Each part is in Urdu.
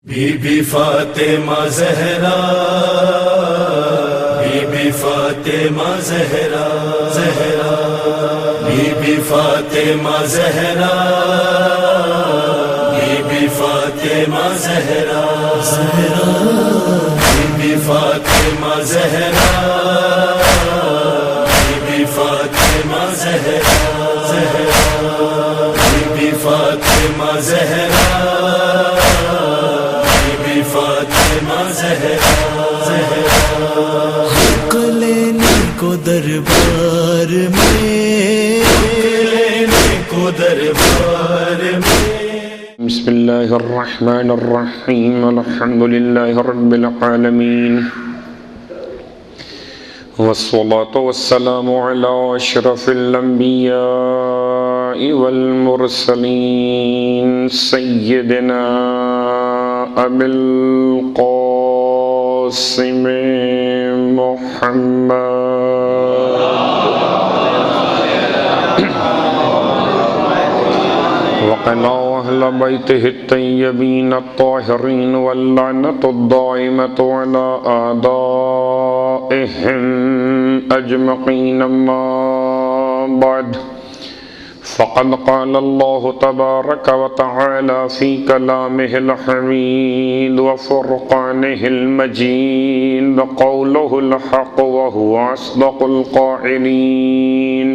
Be be Fatima Zahra, Bibi Fatima Zahra, Zahra Bibi Fatima Zahra, Bibi Fatima Zahra, Zahra Bibi Fatima Zahra, Bibi Fatima Zahra, Zahra Bibi Fatima Zahra, Fatima Zahra, Zahra حق لینے کو دربار میں، لینے کو دربار میں۔ بسم اللہ الرحمن الرحیم، الحمد للہ رب العالمین، والصلاة والسلام علی اشرف الانبیاء والمرسلین، سیدنا ابی القاسم محمد وقنا اہل بیتہ الطیبین الطاہرین واللعنۃ الدائمۃ علی اعدائہم اجمعین، اما بعد فقد قال اللہ تبارک وتعالی فی کلامہ الحمید وفرقانہ المجید، قولہ الحق وہو اصدق القائلین۔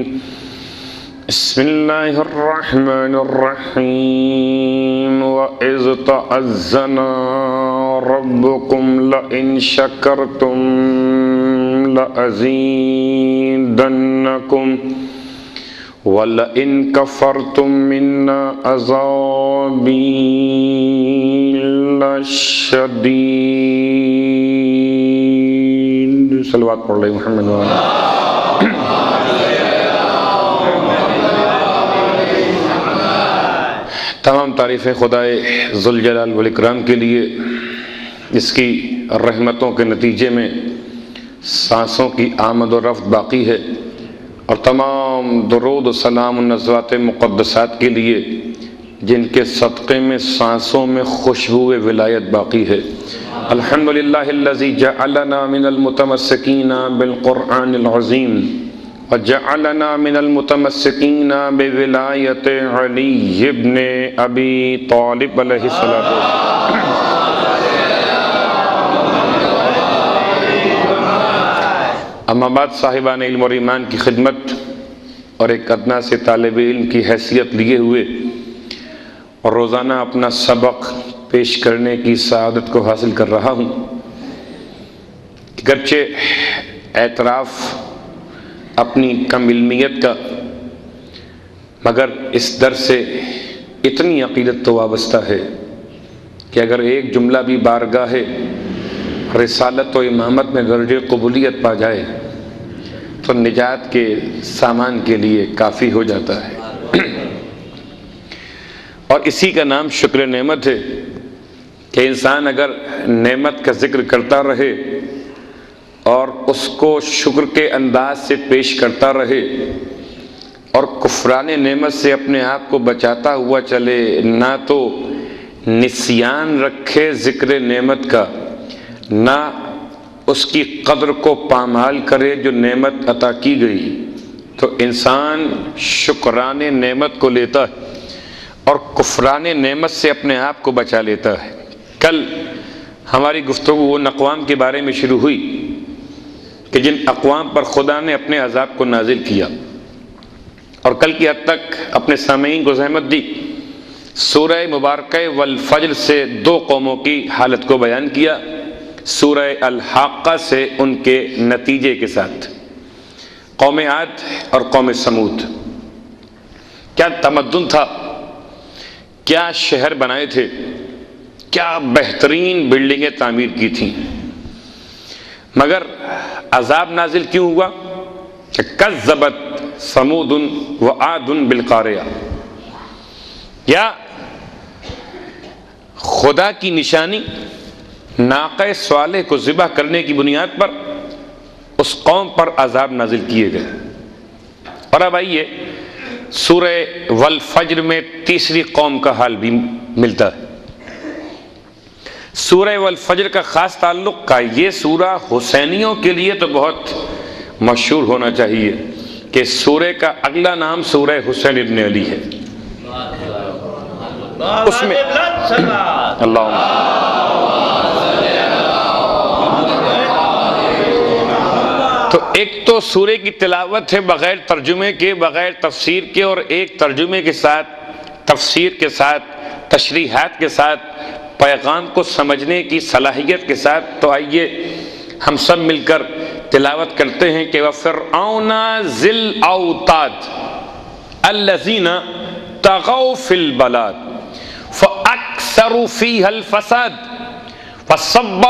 بسم اللہ الرحمن الرحیم، وَإِذْ تَأَذَّنَ رَبُّكُمْ لَئِن شَكَرْتُمْ لَأَزِيدَنَّكُمْ وَلَئِن كَفَرْتُمْ مِنَّ عَذَابِي لَشَدِيدٌ۔ صلوات پڑھ لیں محمد وآلہ۔ تمام تعریفیں خدائے ذوالجلال والاکرام کے لیے، اس کی رحمتوں کے نتیجے میں سانسوں کی آمد و رفت باقی ہے، اور تمام درود و سلام و نزوات مقدسات کے لیے جن کے صدقے میں سانسوں میں خوشبو ولایت باقی ہے۔ الحمدللہ الذی جعلنا من المتمسکین بالقرآن العظیم وجعلنا من المتمسکین بولایت علی ابن ابی طالب علیہ السلام۔ اما بعد، صاحبان علم اور ایمان کی خدمت اور ایک ادنا سے طالب علم کی حیثیت لیے ہوئے اور روزانہ اپنا سبق پیش کرنے کی سعادت کو حاصل کر رہا ہوں، گرچہ اعتراف اپنی کم علمیت کا، مگر اس در سے اتنی عقیدت تو وابستہ ہے کہ اگر ایک جملہ بھی بارگاہ رسالت و امامت میں درجہ قبولیت پا جائے تو نجات کے سامان کے لیے کافی ہو جاتا ہے۔ اور اسی کا نام شکر نعمت ہے کہ انسان اگر نعمت کا ذکر کرتا رہے اور اس کو شکر کے انداز سے پیش کرتا رہے اور کفران نعمت سے اپنے آپ کو بچاتا ہوا چلے، نہ تو نسیان رکھے ذکر نعمت کا، نہ اس کی قدر کو پامال کرے جو نعمت عطا کی گئی، تو انسان شکران نعمت کو لیتا ہے اور کفران نعمت سے اپنے آپ کو بچا لیتا ہے۔ کل ہماری گفتگو ان اقوام کے بارے میں شروع ہوئی کہ جن اقوام پر خدا نے اپنے عذاب کو نازل کیا، اور کل کی حد تک اپنے سامعین کو زحمت دی، سورہ مبارکہ والفجر سے دو قوموں کی حالت کو بیان کیا، سورہ الحاقہ سے ان کے نتیجے کے ساتھ، قوم عاد اور قوم سمود۔ کیا تمدن تھا، کیا شہر بنائے تھے، کیا بہترین بلڈنگیں تعمیر کی تھیں، مگر عذاب نازل کیوں ہوا؟ کہ کذبت ثمود وعاد بالقاریہ، یا خدا کی نشانی ناقہ صالح کو ذبح کرنے کی بنیاد پر اس قوم پر عذاب نازل کیے گئے۔ اور اب آئیے سورہ والفجر میں تیسری قوم کا حال بھی ملتا ہے۔ سورہ والفجر کا خاص تعلق کا یہ سورہ حسینیوں کے لیے تو بہت مشہور ہونا چاہیے کہ سورہ کا اگلا نام سورہ حسین ابن علی ہے. اس میں تو ایک تو سورہ کی تلاوت ہے بغیر ترجمے کے، بغیر تفسیر کے، اور ایک ترجمے کے ساتھ، تفسیر کے ساتھ، تشریحات کے ساتھ، پیغام کو سمجھنے کی صلاحیت کے ساتھ. تو آئیے ہم سب مل کر تلاوت کرتے ہیں کہ وَفِرْعَوْنَ ذِي الْأَوْتَادِ الَّذِينَ طَغَوْا فِي الْبَلَادِ فَأَكْثَرُوا فِيهَا الْفَسَادَ فَصَبَّ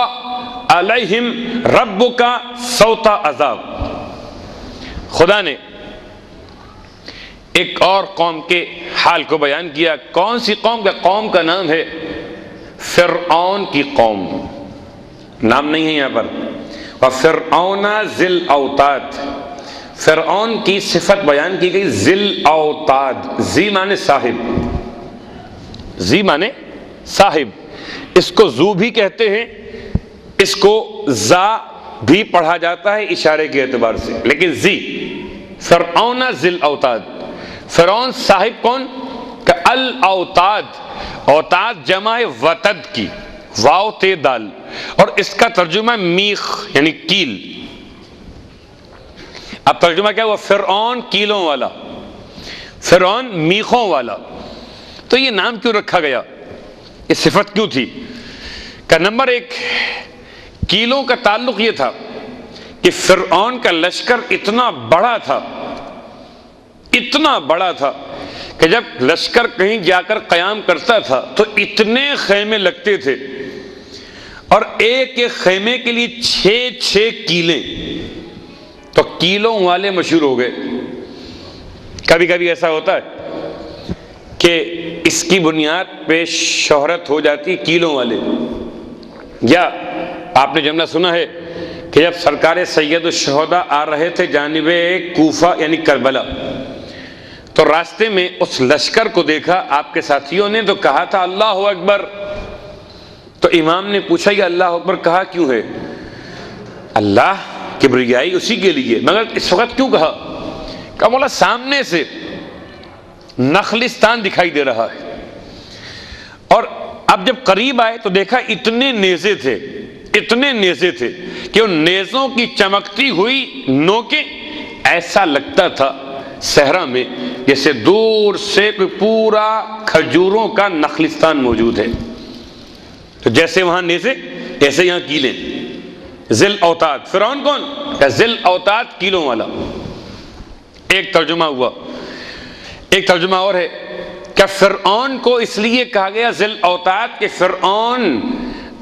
عَلَيْهِمْ رَبُّكَ صَوْتَ عَذَابٍ. خدا نے ایک اور قوم کے حال کو بیان کیا. کون سی قوم؟ کا قوم کا نام ہے فرعون کی قوم. نام نہیں ہے یہاں پر. وَفِرْعَوْنَ ذِي الْأَوْتَادِ، فرعون کی صفت بیان کی گئی. ذی الاوتاد، ذی مانے صاحب، ذی مانے صاحب. اس کو ذو بھی کہتے ہیں، اس کو ذا بھی پڑھا جاتا ہے اشارے کے اعتبار سے، لیکن ذی. فرعون ذی الاوتاد، فرعون صاحب کون؟ کہ الاوتاد، اوتاد جمع وتد کی، واو تے دال، اور اس کا ترجمہ میخ یعنی کیل. اب ترجمہ کیا ہوا؟ فرعون کیلوں والا، فرعون میخوں والا. تو یہ نام کیوں رکھا گیا؟ یہ صفت کیوں تھی؟ کہ نمبر ایک، کیلوں کا تعلق یہ تھا کہ فرعون کا لشکر اتنا بڑا تھا، اتنا بڑا تھا کہ جب لشکر کہیں جا کر قیام کرتا تھا تو اتنے خیمے لگتے تھے، اور ایک ایک خیمے کے لیے 6 کیلیں. تو کیلوں والے مشہور ہو گئے. کبھی کبھی ایسا ہوتا ہے کہ اس کی بنیاد پہ شہرت ہو جاتی ہے کیلوں والے. یا آپ نے جملہ سنا ہے کہ جب سرکار سید الشہداء آ رہے تھے جانب کوفہ یعنی کربلا، تو راستے میں اس لشکر کو دیکھا آپ کے ساتھیوں نے، تو کہا تھا اللہ اکبر. تو امام نے پوچھا یہ اللہ اکبر کہا کیوں ہے؟ اللہ کبریائی اسی کے لیے، مگر اس وقت کیوں کہا؟ کہ مولا سامنے سے نخلستان دکھائی دے رہا ہے، اور اب جب قریب آئے تو دیکھا اتنے نیزے تھے، اتنے نیزے تھے کہ ان نیزوں کی چمکتی ہوئی نوکیں ایسا لگتا تھا صحرا میں جیسے دور سے کوئی پورا کھجوروں کا نخلستان موجود ہے. تو جیسے وہاں نیزے ایسے یہاں کیلیں. ذل اوتاد، فرعون کون؟ کہ ذل اوتاد کیلوں والا. ایک ترجمہ ہوا. ایک ترجمہ اور ہے کہ فرعون کو اس لیے کہا گیا ذل اوتاد کہ فرعون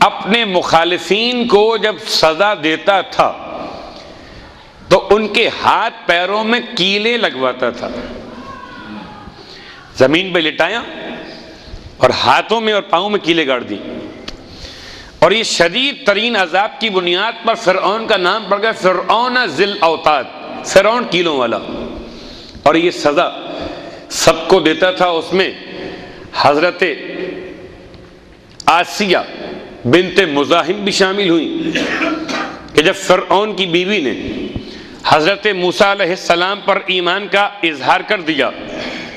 اپنے مخالفین کو جب سزا دیتا تھا تو ان کے ہاتھ پیروں میں کیلیں لگواتا تھا. زمین پہ لٹایا اور ہاتھوں میں اور پاؤں میں کیلیں گاڑ دی، اور یہ شدید ترین عذاب کی بنیاد پر فرعون کا نام پڑ گیا فرعون ذی الاوتاد، فرعون کیلوں والا. اور یہ سزا سب کو دیتا تھا. اس میں حضرت آسیہ بنت مزاحم بھی شامل ہوئی کہ جب فرعون کی بیوی نے حضرت موسیٰ علیہ السلام پر ایمان کا اظہار کر دیا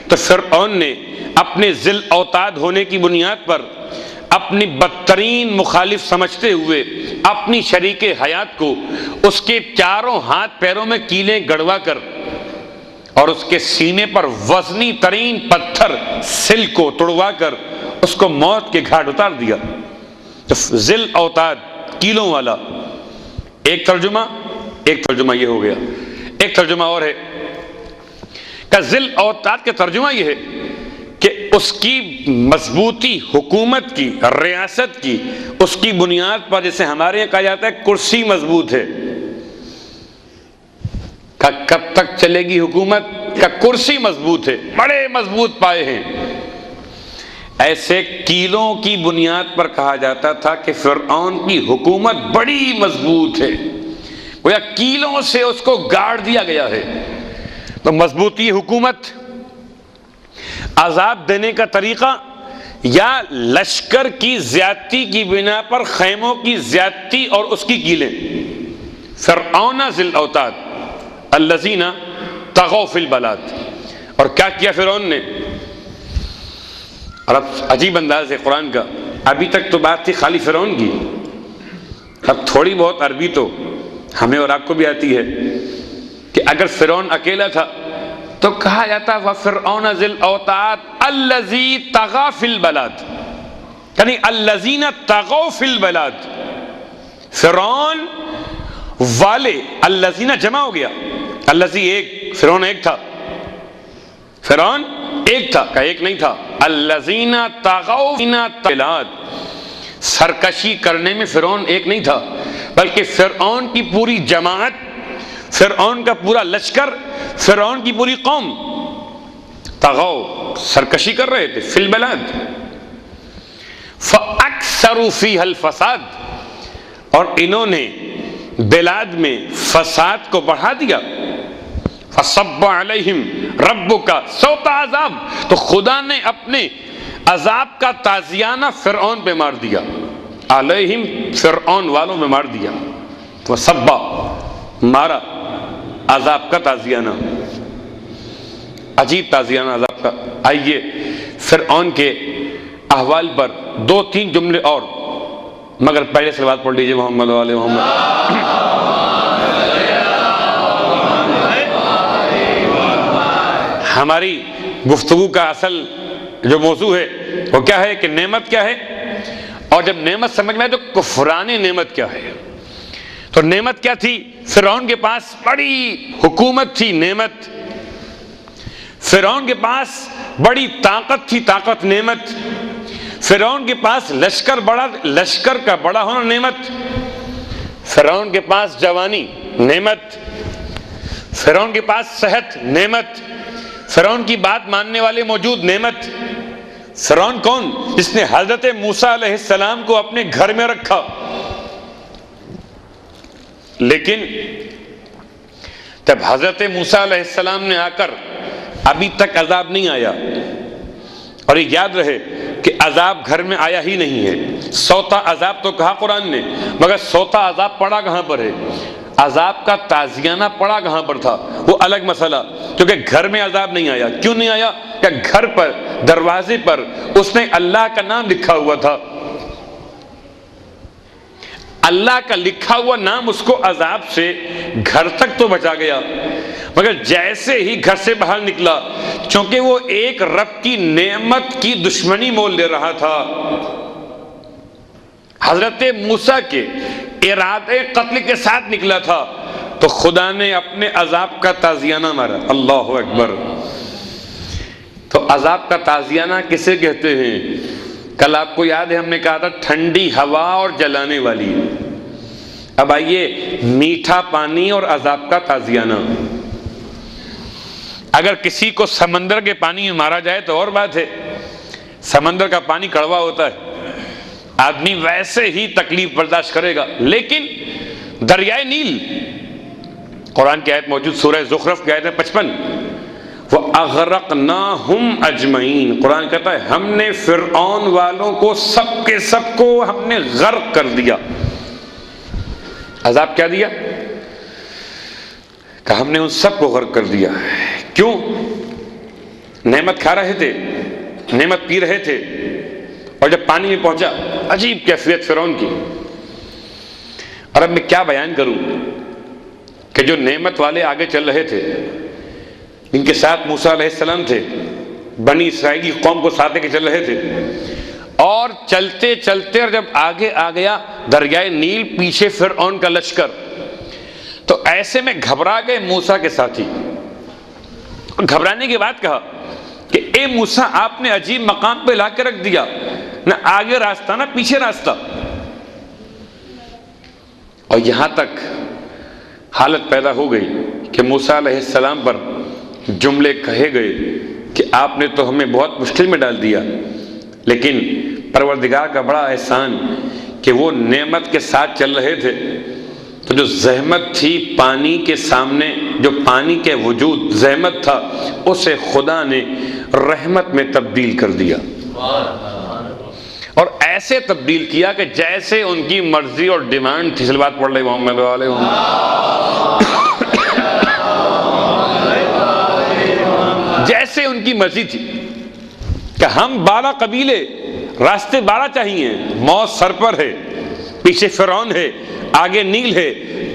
تو فرعون نے اپنے ذل اوتاد ہونے کی بنیاد پر اپنی بدترین مخالف سمجھتے ہوئے اپنی شریک حیات کو اس کے چاروں ہاتھ پیروں میں کیلیں گڑوا کر اور اس کے سینے پر وزنی ترین پتھر سل کو توڑوا کر اس کو موت کے گھاٹ اتار دیا. تو ذل اوتاد کیلوں والا ایک ترجمہ یہ ہو گیا. ایک ترجمہ اور ہے کہ ذل اوتاد کا ترجمہ یہ ہے کہ اس کی مضبوطی، حکومت کی، ریاست کی، اس کی بنیاد پر جیسے ہمارے یہاں کہا جاتا ہے کرسی مضبوط ہے. کب تک چلے گی حکومت؟ کا کرسی مضبوط ہے، بڑے مضبوط پائے ہیں. ایسے کیلوں کی بنیاد پر کہا جاتا تھا کہ فرعون کی حکومت بڑی مضبوط ہے، گویا کیلوں سے اس کو گاڑ دیا گیا ہے. تو مضبوطی حکومت، عذاب دینے کا طریقہ یا لشکر کی زیادتی کی بنا پر خیموں کی زیادتی اور اس کی کیلیں. فرعون ذی الاوتاد الذین طغوا فی البلاد. اور کیا کیا فرعون نے؟ اور اب عجیب انداز ہے قرآن کا. ابھی تک تو بات تھی خالی فرعون کی، اب تھوڑی بہت عربی تو ہمیں اور آپ کو بھی آتی ہے کہ اگر فرعون اکیلا تھا تو کہا جاتا وَفِرْعَوْنَ ذِی الْأَوْتَادِ الَّذِی طَغَا فِی الْبَلَادِ، یعنی الَّذِینَ طَغَوْا فِی الْبَلَادِ. فرعون والے، الَّذِینَ جمع ہو گیا، الَّذِی ایک، فرعون ایک تھا، فرعون ایک تھا کہ ایک نہیں تھا. الَّذِینَ طَغَوْا فِی الْبَلَادِ، سرکشی کرنے میں فرعون ایک نہیں تھا بلکہ فرعون کی پوری جماعت، فرعون کا پورا لشکر، فرعون کی پوری قوم طغوا، سرکشی کر رہے تھے. فی البلاد فاکثروا فیہا الفساد، اور انہوں نے بلاد میں فساد کو بڑھا دیا. فصب علیہم ربک صوت عذاب، تو خدا نے اپنے عذاب کا تازیانہ فرعون پہ مار دیا. علیہم، فرعون والوں میں مار دیا. فصب، مارا، عذاب کا تازیانہ، عجیب تازیانہ عذاب کا. آئیے فرعون کے احوال پر دو تین جملے اور، مگر پہلے صلوات پڑھ لیجئے محمد و آل محمد. ہماری گفتگو کا اصل جو موضوع ہے وہ کیا ہے کہ نعمت کیا ہے، اور جب نعمت سمجھ میں آئے تو کفران نعمت کیا ہے. تو نعمت کیا تھی؟ فرعون کے پاس بڑی حکومت تھی، نعمت. فرعون کے پاس بڑی طاقت تھی، طاقت نعمت. فرعون کے پاس لشکر بڑا، لشکر کا بڑا ہونا نعمت. فرعون کے پاس جوانی نعمت. فرعون کے پاس صحت نعمت. فرعون کی بات ماننے والے موجود نعمت. فرعون کون؟ جس نے حضرت موسیٰ علیہ السلام کو اپنے گھر میں رکھا، لیکن جب حضرت موسیٰ علیہ السلام نے آ کر، ابھی تک عذاب نہیں آیا. اور یہ یاد رہے کہ عذاب گھر میں آیا ہی نہیں ہے. سوتا عذاب تو کہا قرآن نے، مگر سوتا عذاب پڑا کہاں پر ہے؟ عذاب کا تازیانہ پڑا کہاں پر تھا؟ وہ الگ مسئلہ، کیونکہ گھر میں عذاب نہیں آیا. کیوں نہیں آیا؟ کہ گھر پر، دروازے پر اس نے اللہ کا نام لکھا ہوا تھا. اللہ کا لکھا ہوا نام اس کو عذاب سے گھر تک تو بچا گیا، مگر جیسے ہی گھر سے باہر نکلا، چونکہ وہ ایک رب کی نعمت کی دشمنی مول لے رہا تھا، حضرت موسیٰ کے ارادے قتل کے ساتھ نکلا تھا، تو خدا نے اپنے عذاب کا تازیانہ مارا. اللہ اکبر. تو عذاب کا تازیانہ کسے کہتے ہیں؟ کل آپ کو یاد ہے ہم نے کہا تھا ٹھنڈی ہوا اور جلانے والی. اب آئیے میٹھا پانی اور عذاب کا تازیانہ. اگر کسی کو سمندر کے پانی میں مارا جائے تو اور بات ہے، سمندر کا پانی کڑوا ہوتا ہے، آدمی ویسے ہی تکلیف برداشت کرے گا. لیکن دریائے نیل، قرآن کی آیت موجود سورہ زخرف کی آیت 55، وَأَغْرَقْنَاهُمْ أَجْمَعِينَ، قرآن کہتا ہے ہم نے فرعون والوں کو سب کے سب کو ہم نے غرق کر دیا. عذاب کیا دیا؟ کہ ہم نے ان سب کو غرق کر دیا. کیوں؟ نعمت کھا رہے تھے، نعمت پی رہے تھے، اور جب پانی میں پہنچا، عجیب کیفیت فرعون کی. اور اب میں کیا بیان کروں کہ جو نعمت والے آگے چل رہے تھے، ان کے ساتھ موسیٰ علیہ السلام تھے، بنی اسرائیل کی قوم کو ساتھ لے کے چل رہے تھے، اور چلتے چلتے اور جب آگے آ گیا دریائے نیل، پیچھے فرعون کا لشکر، تو ایسے میں گھبرا گئے موسیٰ کے ساتھی. گھبرانے کے بعد کہا کہ اے موسیٰ، آپ نے عجیب مقام پہ لا کے رکھ دیا، نہ آگے راستہ نہ پیچھے راستہ. اور یہاں تک حالت پیدا ہو گئی کہ موسیٰ علیہ السلام پر جملے کہے گئے کہ آپ نے تو ہمیں بہت مشکل میں ڈال دیا، لیکن پروردگار کا بڑا احسان کہ وہ نعمت کے ساتھ چل رہے تھے، تو جو زحمت تھی پانی کے سامنے، جو پانی کے وجود زحمت تھا، اسے خدا نے رحمت میں تبدیل کر دیا. ایسے تبدیل کیا کہ جیسے ان کی مرضی اور ڈیمانڈ تھی. صلوات پڑھ لے محمد والے محمد. جیسے ان کی مرضی تھی کہ ہم 12 قبیلے، راستے 12 چاہیے، موت سر پر ہے، پیچھے فرعون ہے، آگے نیل ہے،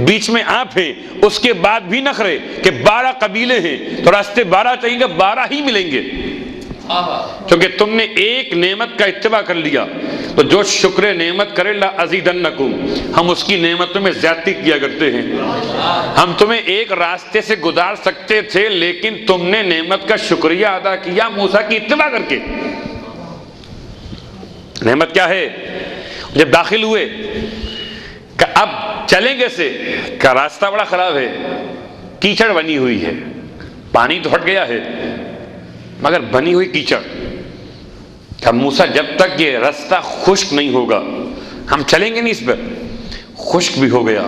بیچ میں آپ ہیں، اس کے بعد بھی نخرے کہ 12 قبیلے ہیں تو راستے 12 چاہیے گا، 12 ہی ملیں گے. کیونکہ تم نے ایک نعمت کا اتباع کر لیا تو جو شکر نعمت کرے لا ازیدنکم، ہم اس کی نعمتوں میں زیادتی کیا کرتے ہیں. ہم تمہیں ایک راستے سے گزار سکتے تھے لیکن تم نے نعمت کا شکریہ ادا کیا موسیٰ کی اتباع کر کے. نعمت کیا ہے؟ جب داخل ہوئے کہ اب چلیں کیسے، کہ راستہ بڑا خراب ہے، کیچڑ بنی ہوئی ہے، پانی تو ہٹ گیا ہے مگر بنی ہوئی کیچڑ. کہ موسیٰ جب تک یہ راستہ خشک نہیں ہوگا ہم چلیں گے نہیں اس پر. خشک بھی ہو گیا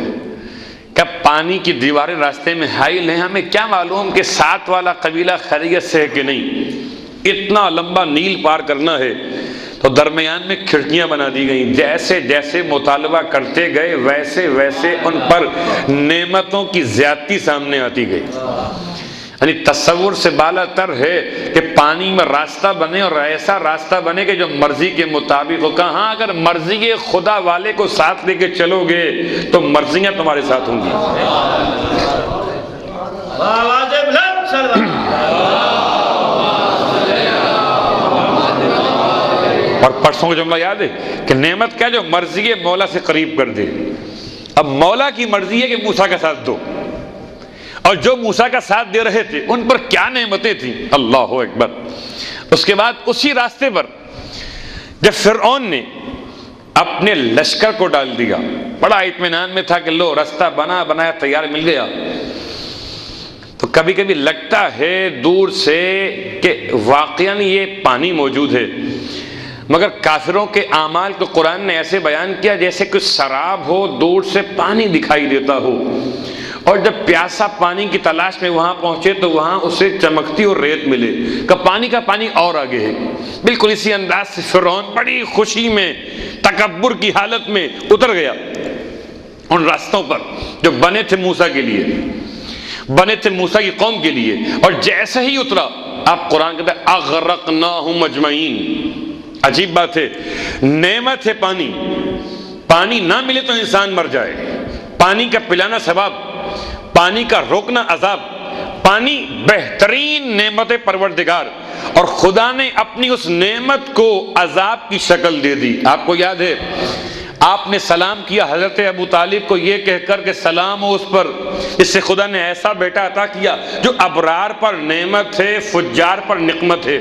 کہ پانی کی دیواریں راستے میں حائل ہیں، ہمیں کیا معلوم کہ 7 والا قبیلہ خیریت سے ہے کہ نہیں. اتنا لمبا نیل پار کرنا ہے تو درمیان میں کھڑکیاں بنا دی گئیں. جیسے جیسے مطالبہ کرتے گئے ویسے ویسے ان پر نعمتوں کی زیادتی سامنے آتی گئی. یعنی تصور سے بالا تر ہے کہ پانی میں راستہ بنے اور ایسا راستہ بنے کہ جو مرضی کے مطابق ہو. کہاں اگر مرضی خدا والے کو ساتھ لے کے چلو گے تو مرضیاں تمہارے ساتھ ہوں گی. اور پرسوں کا جملہ یاد ہے کہ نعمت کیا؟ جو مرضی مولا سے قریب کر دے. اب مولا کی مرضی ہے کہ موسیٰ کا ساتھ دو، اور جو موسیٰ کا ساتھ دے رہے تھے ان پر کیا نعمتیں تھیں. اللہ اکبر. اس کے بعد اسی راستے پر جب فرعون نے اپنے لشکر کو ڈال دیا، بڑا اطمینان میں تھا کہ لو راستہ بنایا تیار مل گیا. تو کبھی کبھی لگتا ہے دور سے کہ واقعاً یہ پانی موجود ہے، مگر کافروں کے اعمال کو قرآن نے ایسے بیان کیا جیسے کچھ سراب ہو، دور سے پانی دکھائی دیتا ہو، اور جب پیاسا پانی کی تلاش میں وہاں پہنچے تو وہاں اسے چمکتی اور ریت ملے کہ پانی کا پانی اور آگے ہے. بالکل اسی انداز سے فرعون بڑی خوشی میں تکبر کی حالت میں اتر گیا ان راستوں پر جو بنے تھے موسیٰ کے لیے، بنے تھے موسیٰ کی قوم کے لیے. اور جیسے ہی اترا آپ قرآن کہتا ہے اغرقناہم اجمعین. عجیب بات ہے، نعمت ہے پانی، پانی نہ ملے تو انسان مر جائے. پانی کا پلانا ثواب، پانی کا روکنا عذاب. پانی بہترین نعمت پروردگار، اور خدا نے اپنی اس نعمت کو عذاب کی شکل دے دی. آپ کو یاد ہے آپ نے سلام کیا حضرت ابو طالب کو یہ کہہ کر کہ سلام ہو اس پر، اس سے خدا نے ایسا بیٹا عطا کیا جو ابرار پر نعمت ہے، فجار پر نقمت ہے.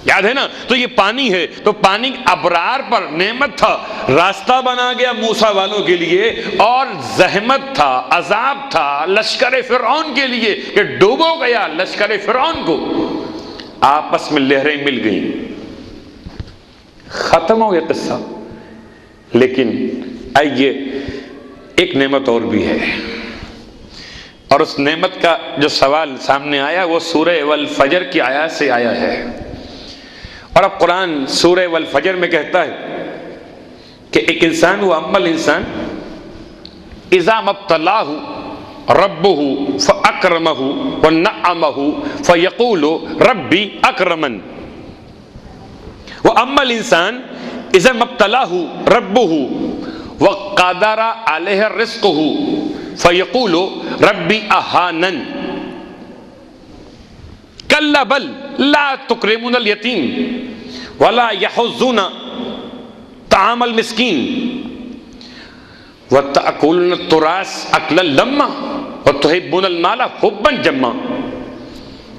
یاد ہے نا؟ تو یہ پانی ہے، تو پانی ابرار پر نعمت تھا، راستہ بنا گیا موسیٰ والوں کے لیے، اور زحمت تھا، عذاب تھا لشکر فرعون کے لیے کہ ڈوبو گیا لشکر فرعون کو. آپس میں لہریں مل گئیں، ختم ہو گیا قصہ. لیکن آئیے ایک نعمت اور بھی ہے، اور اس نعمت کا جو سوال سامنے آیا وہ سورہ والفجر کی آیات سے آیا ہے. اور اب قرآن سورہ والفجر میں کہتا ہے کہ ایک انسان وہ اما انسان اذا مبتلاہ ربہ فاکرمہ ونعمہ فیقول ربی اکرمن. واما الانسان اذا مبتلاہ ربہ وقدر علیہ رزقہ فیقول ربی اہانن. کلا بل لا تکرمون الیتیم ولا یحضون طعام المسکین وتأکلون التراث اکلا لما وتحبون المال حبا جما.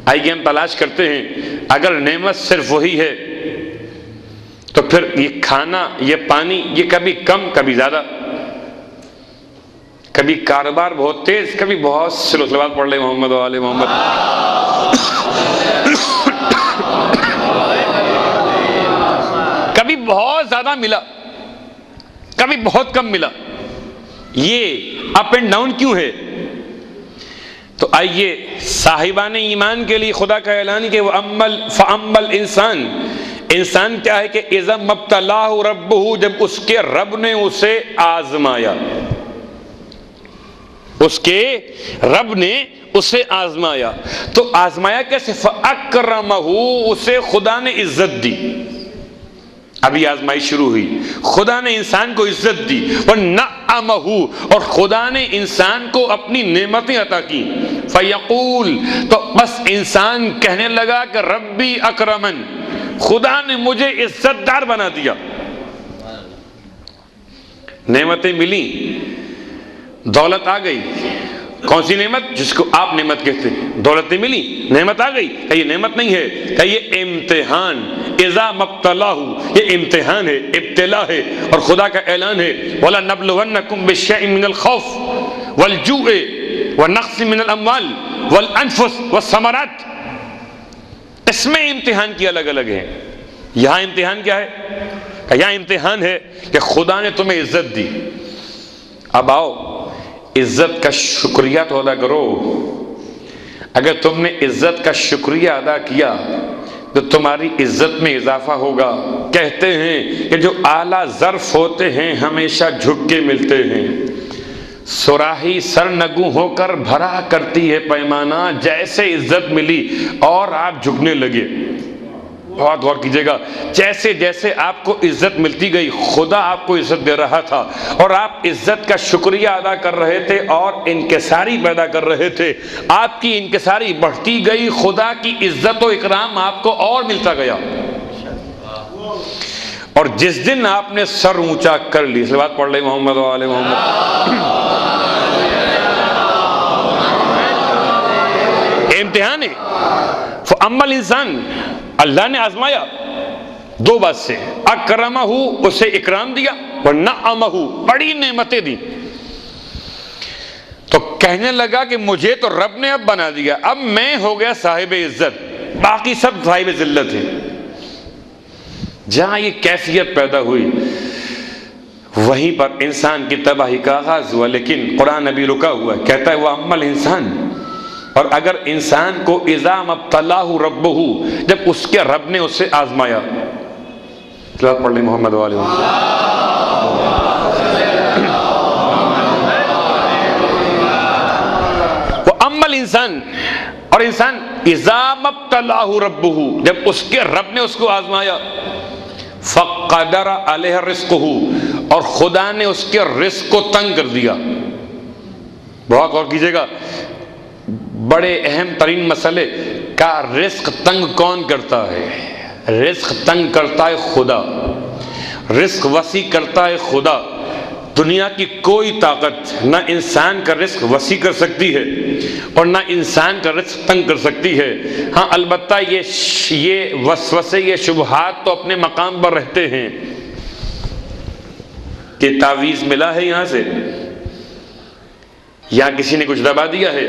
آئیے ہم تلاش کرتے ہیں اگر نعمت صرف وہی ہے تو پھر یہ کھانا، یہ پانی، یہ کبھی کم کبھی زیادہ، کبھی کاروبار بہت تیز کبھی بہت سلو. صلوات پڑھ لے محمد و آل محمد. کبھی بہت زیادہ ملا کبھی بہت کم ملا. یہ اپ اینڈ ڈاؤن کیوں ہے؟ تو آئیے صاحبان ایمان کے لیے خدا کا اعلان کہ فَأَمَّا الْإِنسان انسان کیا ہے کہ اذا مبتلاہ ربہ، جب اس کے رب نے اسے آزمایا، اس کے رب نے اسے آزمایا، تو آزمایا کیسے؟ فَأَكْرَمَهُ، اسے خدا نے عزت دی۔ ابھی آزمائی شروع ہوئی، خدا نے انسان کو عزت دی، وَنَعَّمَهُ، اور خدا نے انسان کو اپنی نعمتیں عطا کی۔ فَيَقُول، تو بس انسان کہنے لگا کہ ربی اکرمن، خدا نے مجھے عزت دار بنا دیا۔ نعمتیں ملی، دولت آ گئی، کون سی نعمت؟ جس کو آپ نعمت کہتے ہیں۔ دولتیں ملی، نعمت آ گئی، کہ یہ نعمت نہیں ہے، کہ یہ امتحان، اذا مبتلاہ، یہ امتحان ہے، ابتلا ہے، اور خدا کا اعلان ہے وَلَنَبْلُوَنَّكُمْ بِالشَّيْءٍ مِّنَ الْخَوْفِ وَالْجُوعِ وَالنَّقْصِ مِّنَ الْأَمْوَالِ وَالْأَنفُسِ وَالثَّمَرَاتِ۔ اس میں امتحان کی الگ الگ ہیں۔ یہاں امتحان کیا ہے؟ کہ یہاں امتحان ہے کہ خدا نے تمہیں عزت دی۔ اب آؤ، عزت کا شکریہ تو ادا کرو۔ اگر تم نے عزت کا شکریہ ادا کیا تو تمہاری عزت میں اضافہ ہوگا۔ کہتے ہیں کہ جو اعلیٰ ظرف ہوتے ہیں ہمیشہ جھک کے ملتے ہیں، سراہی سرنگوں ہو کر بھرا کرتی ہے پیمانہ۔ جیسے عزت ملی اور آپ جھکنے لگے، بہت غور کیجئے گا، جیسے جیسے آپ کو عزت ملتی گئی خدا آپ کو عزت دے رہا تھا، اور آپ عزت کا شکریہ ادا کر رہے تھے اور انکساری پیدا کر رہے تھے۔ آپ کی انکساری بڑھتی گئی، خدا کی عزت و اکرام آپ کو اور ملتا گیا۔ اور جس دن آپ نے سر اونچا کر لی، اس لیے بات پڑھ لیں محمد و آل محمد، امتحان ہے۔ فَأَمَّا الْإِنسَانُ، اللہ نے آزمایا دو بات سے، اکرمہ، اسے اکرام دیا، ونعمہ، بڑی نعمتیں دی۔ تو کہنے لگا کہ مجھے تو رب نے اب بنا دیا، اب میں ہو گیا صاحب عزت، باقی سب صاحب ذلت ہیں۔ جہاں یہ کیفیت پیدا ہوئی وہیں پر انسان کی تباہی کا آغاز ہوا۔ لیکن قرآن ابھی رکا ہوا ہے، کہتا ہے وَأَمَّا الْإِنسَانُ، اور اگر انسان کو اذا مبتلاہ ربہ، جب اس کے رب نے اسے آزمایا، تلاوت پڑھ لیں محمد و آل محمد۔ وَأَمَّا الْإِنسَانُ، اور انسان اذا مبتلاہ ربہ، جب اس کے رب نے اس کو آزمایا، فقدر علیہ رزقہ، اور خدا نے اس کے رزق کو تنگ کر دیا۔ بہت غور کیجئے گا، بڑے اہم ترین مسئلے کا رزق تنگ کون کرتا ہے؟ رزق تنگ کرتا ہے خدا، رزق وسیع کرتا ہے خدا۔ دنیا کی کوئی طاقت نہ انسان کا رزق وسیع کر سکتی ہے اور نہ انسان کا رزق تنگ کر سکتی ہے۔ ہاں البتہ یہ وسوسے، یہ شبہات تو اپنے مقام پر رہتے ہیں کہ تعویذ ملا ہے یہاں سے، یا کسی نے کچھ دبا دیا ہے،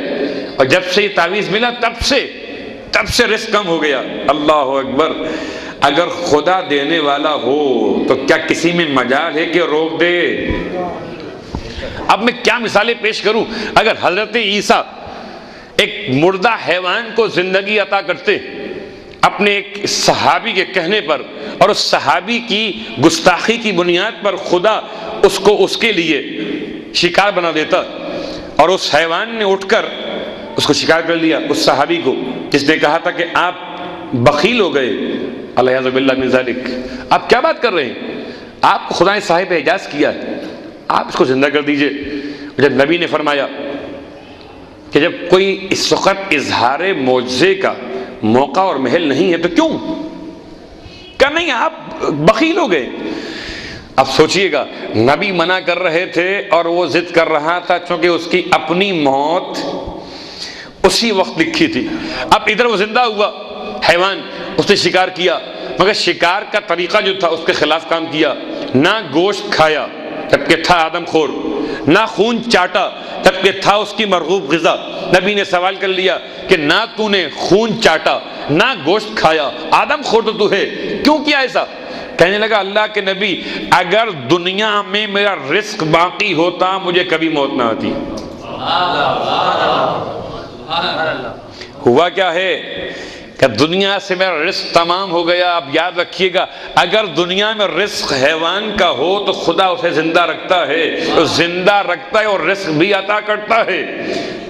اور جب سے یہ تعویذ ملا تب سے رزق کم ہو گیا۔ اللہ اکبر! اگر خدا دینے والا ہو تو کیا کسی میں مجال ہے کہ روک دے؟ اب میں کیا مثالیں پیش کروں؟ اگر حضرت عیسیٰ ایک مردہ حیوان کو زندگی عطا کرتے اپنے ایک صحابی کے کہنے پر، اور اس صحابی کی گستاخی کی بنیاد پر خدا اس کو اس کے لیے شکار بنا دیتا، اور اس حیوان نے اٹھ کر اس کو شکار کر لیا، اس صحابی کو جس نے کہا تھا کہ آپ بخیل ہو گئے، الیاذ باللہ من ذالک، آپ کیا بات کر رہے ہیں؟ آپ کو خدا نے صاحب اعجاز کیا ہے، آپ اس کو زندہ کر دیجئے۔ جب نبی نے فرمایا کہ جب کوئی اس وقت اظہار معجزے کا موقع اور محل نہیں ہے تو کیوں؟ کہ نہیں، آپ بخیل ہو گئے۔ اب سوچئے گا، نبی منع کر رہے تھے اور وہ ضد کر رہا تھا، چونکہ اس کی اپنی موت اسی وقت لکھی تھی۔ اب ادھر وہ زندہ ہوا حیوان، اس نے شکار کیا، مگر شکار کا طریقہ جو تھا اس کے خلاف کام کیا۔ نہ گوشت کھایا جبکہ تھا آدم خور، نہ خون چاٹا جبکہ تھا اس کی مرغوب غذا۔ نبی نے سوال کر لیا کہ نہ تو نے خون چاٹا نہ گوشت کھایا، آدم خور تو ہے، کیوں کیا ایسا؟ کہنے لگا اللہ کے نبی، اگر دنیا میں میرا رزق باقی ہوتا مجھے کبھی موت نہ آتی۔ ہوا کیا ہے کہ دنیا سے میرا رزق تمام ہو گیا. اب یاد رکھیے گا اگر دنیا میں رزق حیوان کا ہو تو خدا اسے زندہ رکھتا ہے، زندہ رکھتا ہے اور رزق بھی عطا کرتا ہے.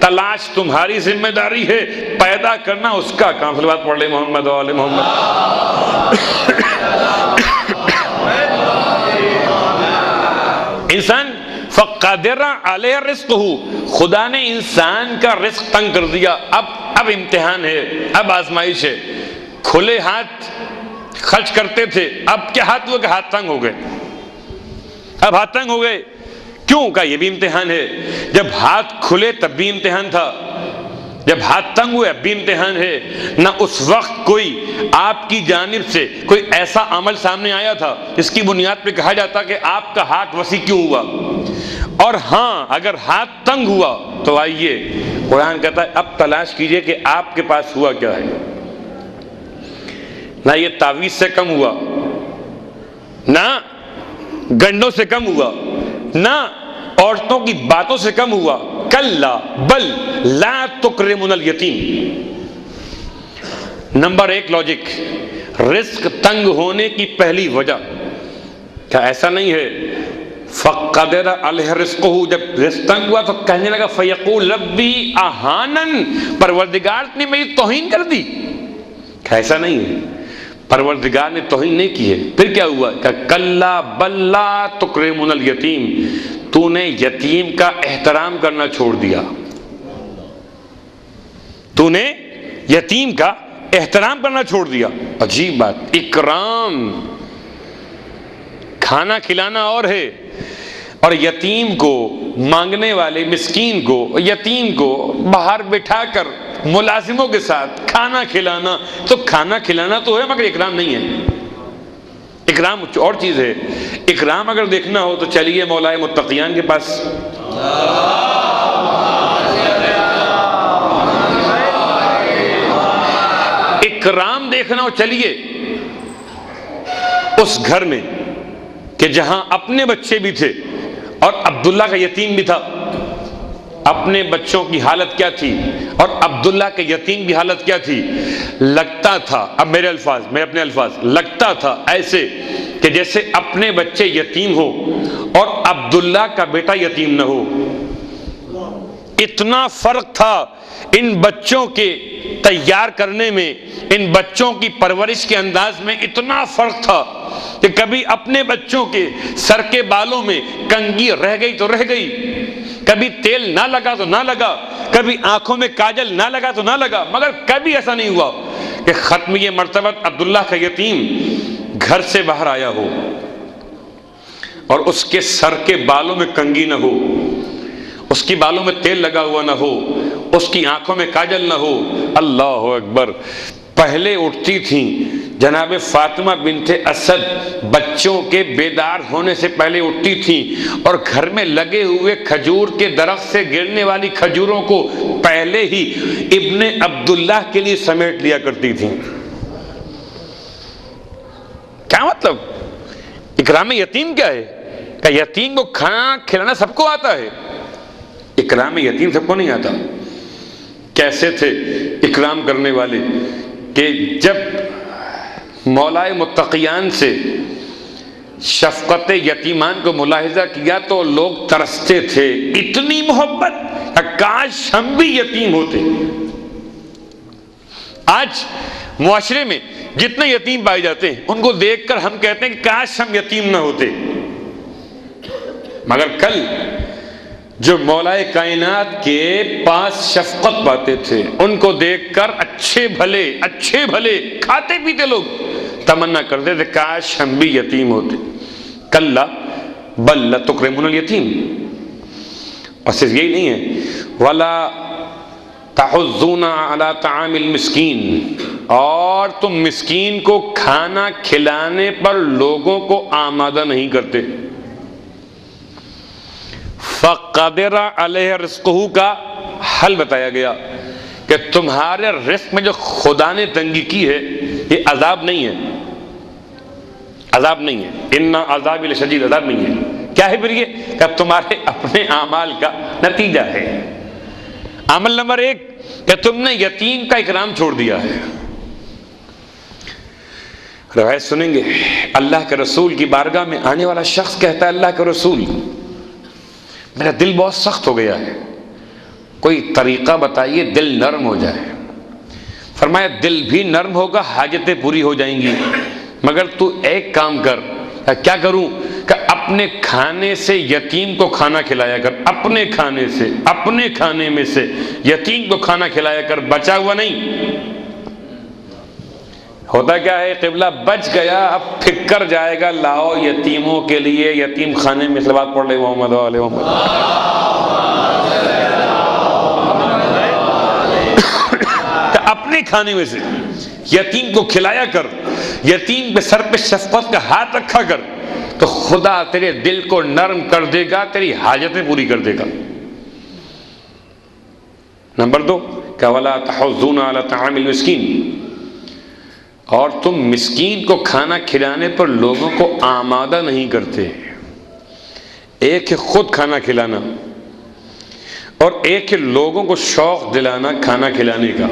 تلاش تمہاری ذمہ داری ہے، پیدا کرنا اس کا کام. صلوات پڑھ لیں محمد و آل محمد. انسان فقدر علیہ رزقہ، خدا نے انسان کا رزق تنگ کر دیا. اب امتحان ہے، اب آزمائش ہے. کھلے ہاتھ خرچ کرتے تھے، اب کیا ہاتھ ہوا کہ ہاتھ تنگ ہو گئے. اب ہاتھ تنگ ہو گئے کیوں؟ کہ یہ بھی امتحان ہے. جب ہاتھ کھلے تب بھی امتحان تھا، جب ہاتھ تنگ ہوئے اب بھی امتحان ہے. نہ اس وقت کوئی آپ کی جانب سے کوئی ایسا عمل سامنے آیا تھا جس کی بنیاد پہ کہا جاتا کہ آپ کا ہاتھ وسیع کیوں ہوا. اور ہاں اگر ہاتھ تنگ ہوا تو آئیے قرآن کہتا ہے اب تلاش کیجئے کہ آپ کے پاس ہوا کیا ہے. نہ یہ تعویذ سے کم ہوا، نہ گنڈوں سے کم ہوا، نہ عورتوں کی باتوں سے کم ہوا. کلا بل لا تکرمون الیتیم. نمبر 1 لاجک، رزق تنگ ہونے کی پہلی وجہ کیا ایسا نہیں ہے فقدر علیہ رزقہ، جب رزق تنگ ہوا تو کہنے لگا فیقول ربی اہانن، پروردگار نے میری توہین کر دی. ایسا نہیں ہے، پروردگار نے توہین نہیں کی ہے. پھر کیا ہوا کہ کلا بل لا تکرمون الیتیم، تو نے یتیم کا احترام کرنا چھوڑ دیا. تو نے یتیم کا احترام کرنا چھوڑ دیا. عجیب بات، اکرام کھانا کھلانا اور ہے، اور یتیم کو، مانگنے والے مسکین کو، یتیم کو باہر بٹھا کر ملازموں کے ساتھ کھانا کھلانا، تو کھانا کھلانا تو ہے مگر اکرام نہیں ہے. اکرام اور چیز ہے. اکرام اگر دیکھنا ہو تو چلیے مولائے متقیان کے پاس. اکرام دیکھنا ہو چلیے اس گھر میں کہ جہاں اپنے بچے بھی تھے اور عبداللہ کا یتیم بھی تھا. اپنے بچوں کی حالت کیا تھی اور عبداللہ کے یتیم کی حالت کیا تھی. لگتا تھا، اب میرے اپنے الفاظ، لگتا تھا ایسے کہ جیسے اپنے بچے یتیم ہو اور عبداللہ کا بیٹا یتیم نہ ہو. اتنا فرق تھا ان بچوں کے تیار کرنے میں، ان بچوں کی پرورش کے انداز میں. اتنا فرق تھا کہ کبھی اپنے بچوں کے سر کے بالوں میں کنگھی رہ گئی تو رہ گئی، کبھی تیل نہ لگا تو نہ لگا، کبھی آنکھوں میں کاجل نہ لگا تو نہ لگا، مگر کبھی ایسا نہیں ہوا کہ ختم یہ مرتبہ عبداللہ کا یتیم گھر سے باہر آیا ہو اور اس کے سر کے بالوں میں کنگھی نہ ہو، اس کی بالوں میں تیل لگا ہوا نہ ہو، اس کی آنکھوں میں کاجل نہ ہو. اللہ اکبر. پہلے اٹھتی تھیں جناب فاطمہ بنت اسد، بچوں کے بیدار ہونے سے پہلے اٹھتی تھیں اور گھر میں لگے ہوئے کھجور کے درخت سے گرنے والی کھجوروں کو پہلے ہی ابن عبداللہ کے لیے سمیٹ لیا کرتی تھیں. کیا مطلب؟ اکرام یتیم کیا ہے؟ کہ یتیم کو کھانا کھلانا سب کو آتا ہے، اکرام یتیم سب کو نہیں آتا. کیسے تھے اکرام کرنے والے کہ جب مولائے متقیان سے شفقت یتیمان کو ملاحظہ کیا تو لوگ ترستے تھے. اتنی محبت کہ کاش ہم بھی یتیم ہوتے. آج معاشرے میں جتنے یتیم پائے جاتے ہیں ان کو دیکھ کر ہم کہتے ہیں کہ کاش ہم یتیم نہ ہوتے، مگر کل جو مولائے کائنات کے پاس شفقت پاتے تھے ان کو دیکھ کر اچھے بھلے کھاتے پیتے لوگ تمنا کرتے تھے کاش ہم بھی یتیم ہوتے. کلا بل لا تکرمون الیتیم. اور صرف یہی نہیں ہے، ولا تحضون علی طعام المسکین، اور تم مسکین کو کھانا کھلانے پر لوگوں کو آمادہ نہیں کرتے. فقدر علیہ رزقہ کا حل بتایا گیا کہ تمہارے رزق میں جو خدا نے تنگی کی ہے یہ عذاب نہیں ہے، عذاب نہیں ہے. ان عذاب لشدید، عذاب نہیں ہے. کیا ہے پھر یہ؟ کہ تمہارے اپنے اعمال کا نتیجہ ہے. عمل نمبر 1 کہ تم نے یتیم کا اکرام چھوڑ دیا ہے. روایت سنیں گے، اللہ کے رسول کی بارگاہ میں آنے والا شخص کہتا ہے اللہ کے رسول میرا دل بہت سخت ہو گیا ہے، کوئی طریقہ بتائیے دل نرم ہو جائے۔ فرمایا دل بھی نرم ہوگا، حاجتیں پوری ہو جائیں گی، مگر تو ایک کام کر۔ کیا کروں؟ کہ اپنے کھانے سے یتیم کو کھانا کھلایا کر، اپنے کھانے سے، اپنے کھانے میں سے یتیم کو کھانا کھلایا کر، بچا ہوا نہیں۔ ہوتا کیا ہے قبلہ بچ گیا، اب پھکر جائے گا لاؤ یتیموں کے لیے یتیم خانے میں صلوات پڑھ لے محمد علیہ محمد۔ اپنے کھانے میں سے یتیم کو کھلایا کر، یتیم کے سر پہ شفقت کا ہاتھ رکھا کر، تو خدا تیرے دل کو نرم کر دے گا، تیری حاجتیں پوری کر دے گا۔ نمبر 2 کہ وَلَا تَحُضُّونَ عَلَى طَعَامِ الْمِسْكِينِ، اور تم مسکین کو کھانا کھلانے پر لوگوں کو آمادہ نہیں کرتے۔ ایک ہے خود کھانا کھلانا، اور ایک ہے لوگوں کو شوق دلانا کھانا کھلانے کا۔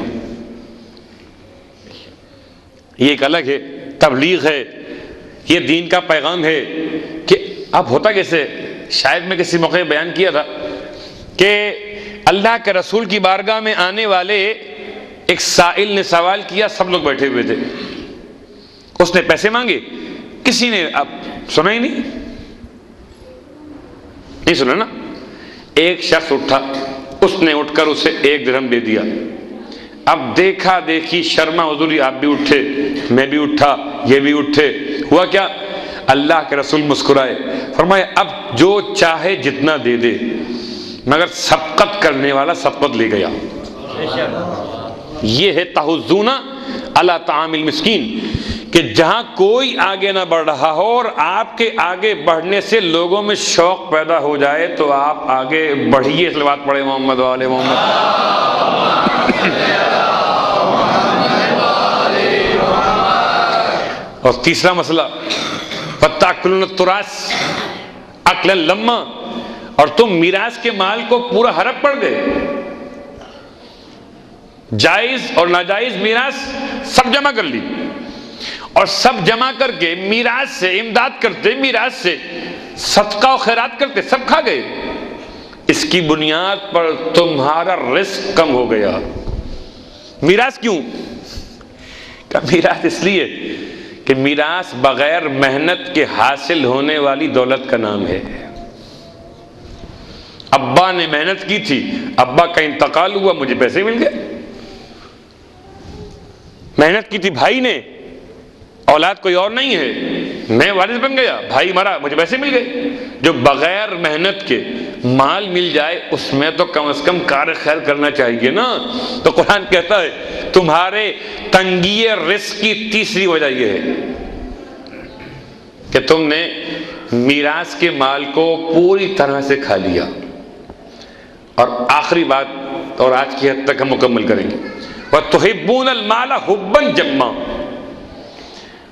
یہ ایک الگ ہے، تبلیغ ہے، یہ دین کا پیغام ہے۔ کہ اب ہوتا کیسے، شاید میں کسی موقع بیان کیا تھا کہ اللہ کے رسول کی بارگاہ میں آنے والے ایک سائل نے سوال کیا، سب لوگ بیٹھے ہوئے تھے، اس نے پیسے مانگے، کسی نے اب سنا ہی نہیں سنا نا۔ ایک شخص اٹھا، اس نے اٹھ کر اسے 1 درہم دے دیا۔ اب دیکھا دیکھی شرما حضوری، آپ بھی اٹھے، میں بھی اٹھا، یہ بھی اٹھے، ہوا کیا؟ اللہ کے رسول مسکرائے، فرمایا اب جو چاہے جتنا دے دے، مگر سبقت کرنے والا سبقت لے گیا۔ یہ ہے تحضون علی طعام المسکین، کہ جہاں کوئی آگے نہ بڑھ رہا ہو اور آپ کے آگے بڑھنے سے لوگوں میں شوق پیدا ہو جائے تو آپ آگے بڑھیے، صلوات پڑھے محمد وآل محمد۔ اور تیسرا مسئلہ وَتَأْكُلُونَ التُّرَاثَ أَكْلًا لَمًّا، اور تم میراث کے مال کو پورا ہڑپ پڑ گئے۔ جائز اور ناجائز میراث سب جمع کر لی، اور سب جمع کر کے میراث سے امداد کرتے، میراث سے صدقہ و خیرات کرتے، سب کھا گئے۔ اس کی بنیاد پر تمہارا رزق کم ہو گیا۔ میراث کیوں؟ کہ میراث اس لیے کہ میراث بغیر محنت کے حاصل ہونے والی دولت کا نام ہے۔ ابا نے محنت کی تھی، ابا کا انتقال ہوا، مجھے پیسے مل گئے۔ محنت کی تھی بھائی نے، اولاد کوئی اور نہیں ہے، میں وارث بن گیا، بھائی مرا، مجھے پیسے مل گئے۔ جو بغیر محنت کے مال مل جائے اس میں تو کم از کم کار خیر کرنا چاہیے نا۔ تو قرآن کہتا ہے تمہارے تنگی رزق کی تیسری وجہ یہ ہے کہ تم نے میراث کے مال کو پوری طرح سے کھا لیا۔ اور آخری بات، اور آج کی حد تک ہم مکمل کریں گے، وَتُحِبُّونَ الْمَالَ حُبًّا جَمًّا،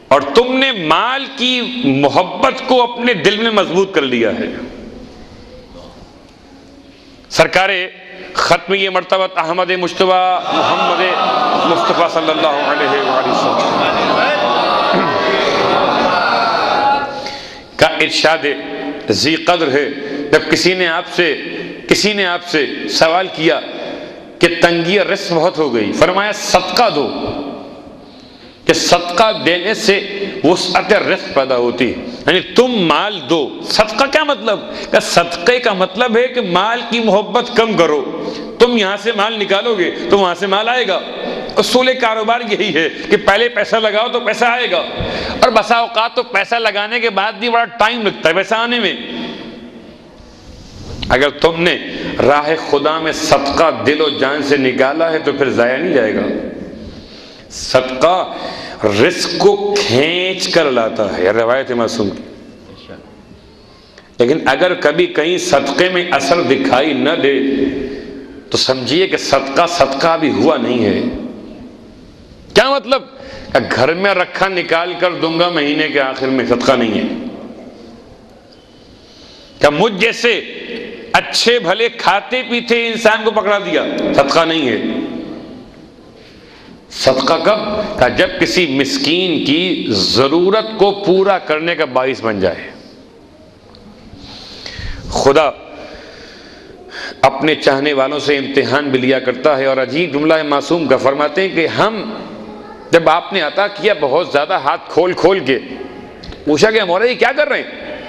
اور تم نے مال کی محبت کو اپنے دل میں مضبوط کر لیا ہے۔ سرکار ختم یہ مرتبہ احمد مجتبی محمد مصطفیٰ صلی اللہ علیہ وآلہ وسلم کا ارشاد ذی قدر ہے۔ جب کسی نے آپ سے سوال کیا کہ تنگی رزق بہت ہو گئی، فرمایا صدقہ دو، کہ صدقہ دینے سے وسعت رزق پیدا ہوتی، یعنی تم مال دو۔ صدقہ کیا مطلب؟ کہ صدقے کا مطلب ہے کہ مال کی محبت کم کرو، تم یہاں سے مال نکالو گے تو وہاں سے مال آئے گا۔ اصول کاروبار یہی ہے کہ پہلے پیسہ لگاؤ تو پیسہ آئے گا، اور بسا اوقات تو پیسہ لگانے کے بعد بھی بڑا ٹائم لگتا ہے پیسہ آنے میں۔ اگر تم نے راہ خدا میں صدقہ دل و جان سے نکالا ہے تو پھر ضائع نہیں جائے گا۔ صدقہ رزق کو کھینچ کر لاتا ہے، روایت معصوم کی۔ لیکن اگر کبھی کہیں صدقے میں اثر دکھائی نہ دے تو سمجھیے کہ صدقہ بھی ہوا نہیں ہے۔ کیا مطلب؟ کہ گھر میں رکھا نکال کر دوں گا مہینے کے آخر میں، صدقہ نہیں ہے۔ کہ مجھ جیسے اچھے بھلے کھاتے پیتے انسان کو پکڑا دیا، صدقہ نہیں ہے۔ صدقہ کب؟ کہ جب کسی مسکین کی ضرورت کو پورا کرنے کا باعث بن جائے۔ خدا اپنے چاہنے والوں سے امتحان بھی لیا کرتا ہے، اور عجیب جملہ ہے معصوم کا، فرماتے ہیں کہ ہم جب آپ نے عطا کیا بہت زیادہ ہاتھ کھول کھول کے، پوچھا کہ مولا یہ کیا کر رہے ہیں؟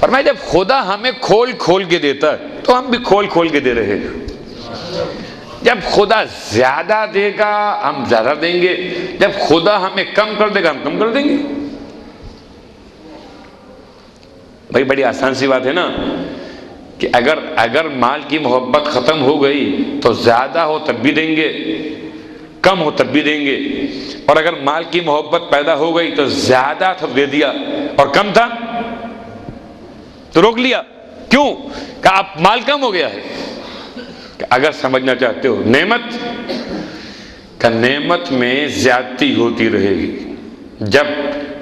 فرمایا جب خدا ہمیں کھول کھول کے دیتا ہے تو ہم بھی کھول کھول کے دے رہے ہیں۔ جب خدا زیادہ دے گا ہم زیادہ دیں گے، جب خدا ہمیں کم کر دے گا ہم کم کر دیں گے۔ بھائی بڑی آسان سی بات ہے نا کہ اگر مال کی محبت ختم ہو گئی تو زیادہ ہو تب بھی دیں گے، کم ہو تب بھی دیں گے، اور اگر مال کی محبت پیدا ہو گئی تو زیادہ تھا دے دیا اور کم تھا تو روک لیا۔ کیوں؟ کہ اب مال کم ہو گیا ہے۔ کہ اگر سمجھنا چاہتے ہو نعمت میں زیادتی ہوتی رہے گی، جب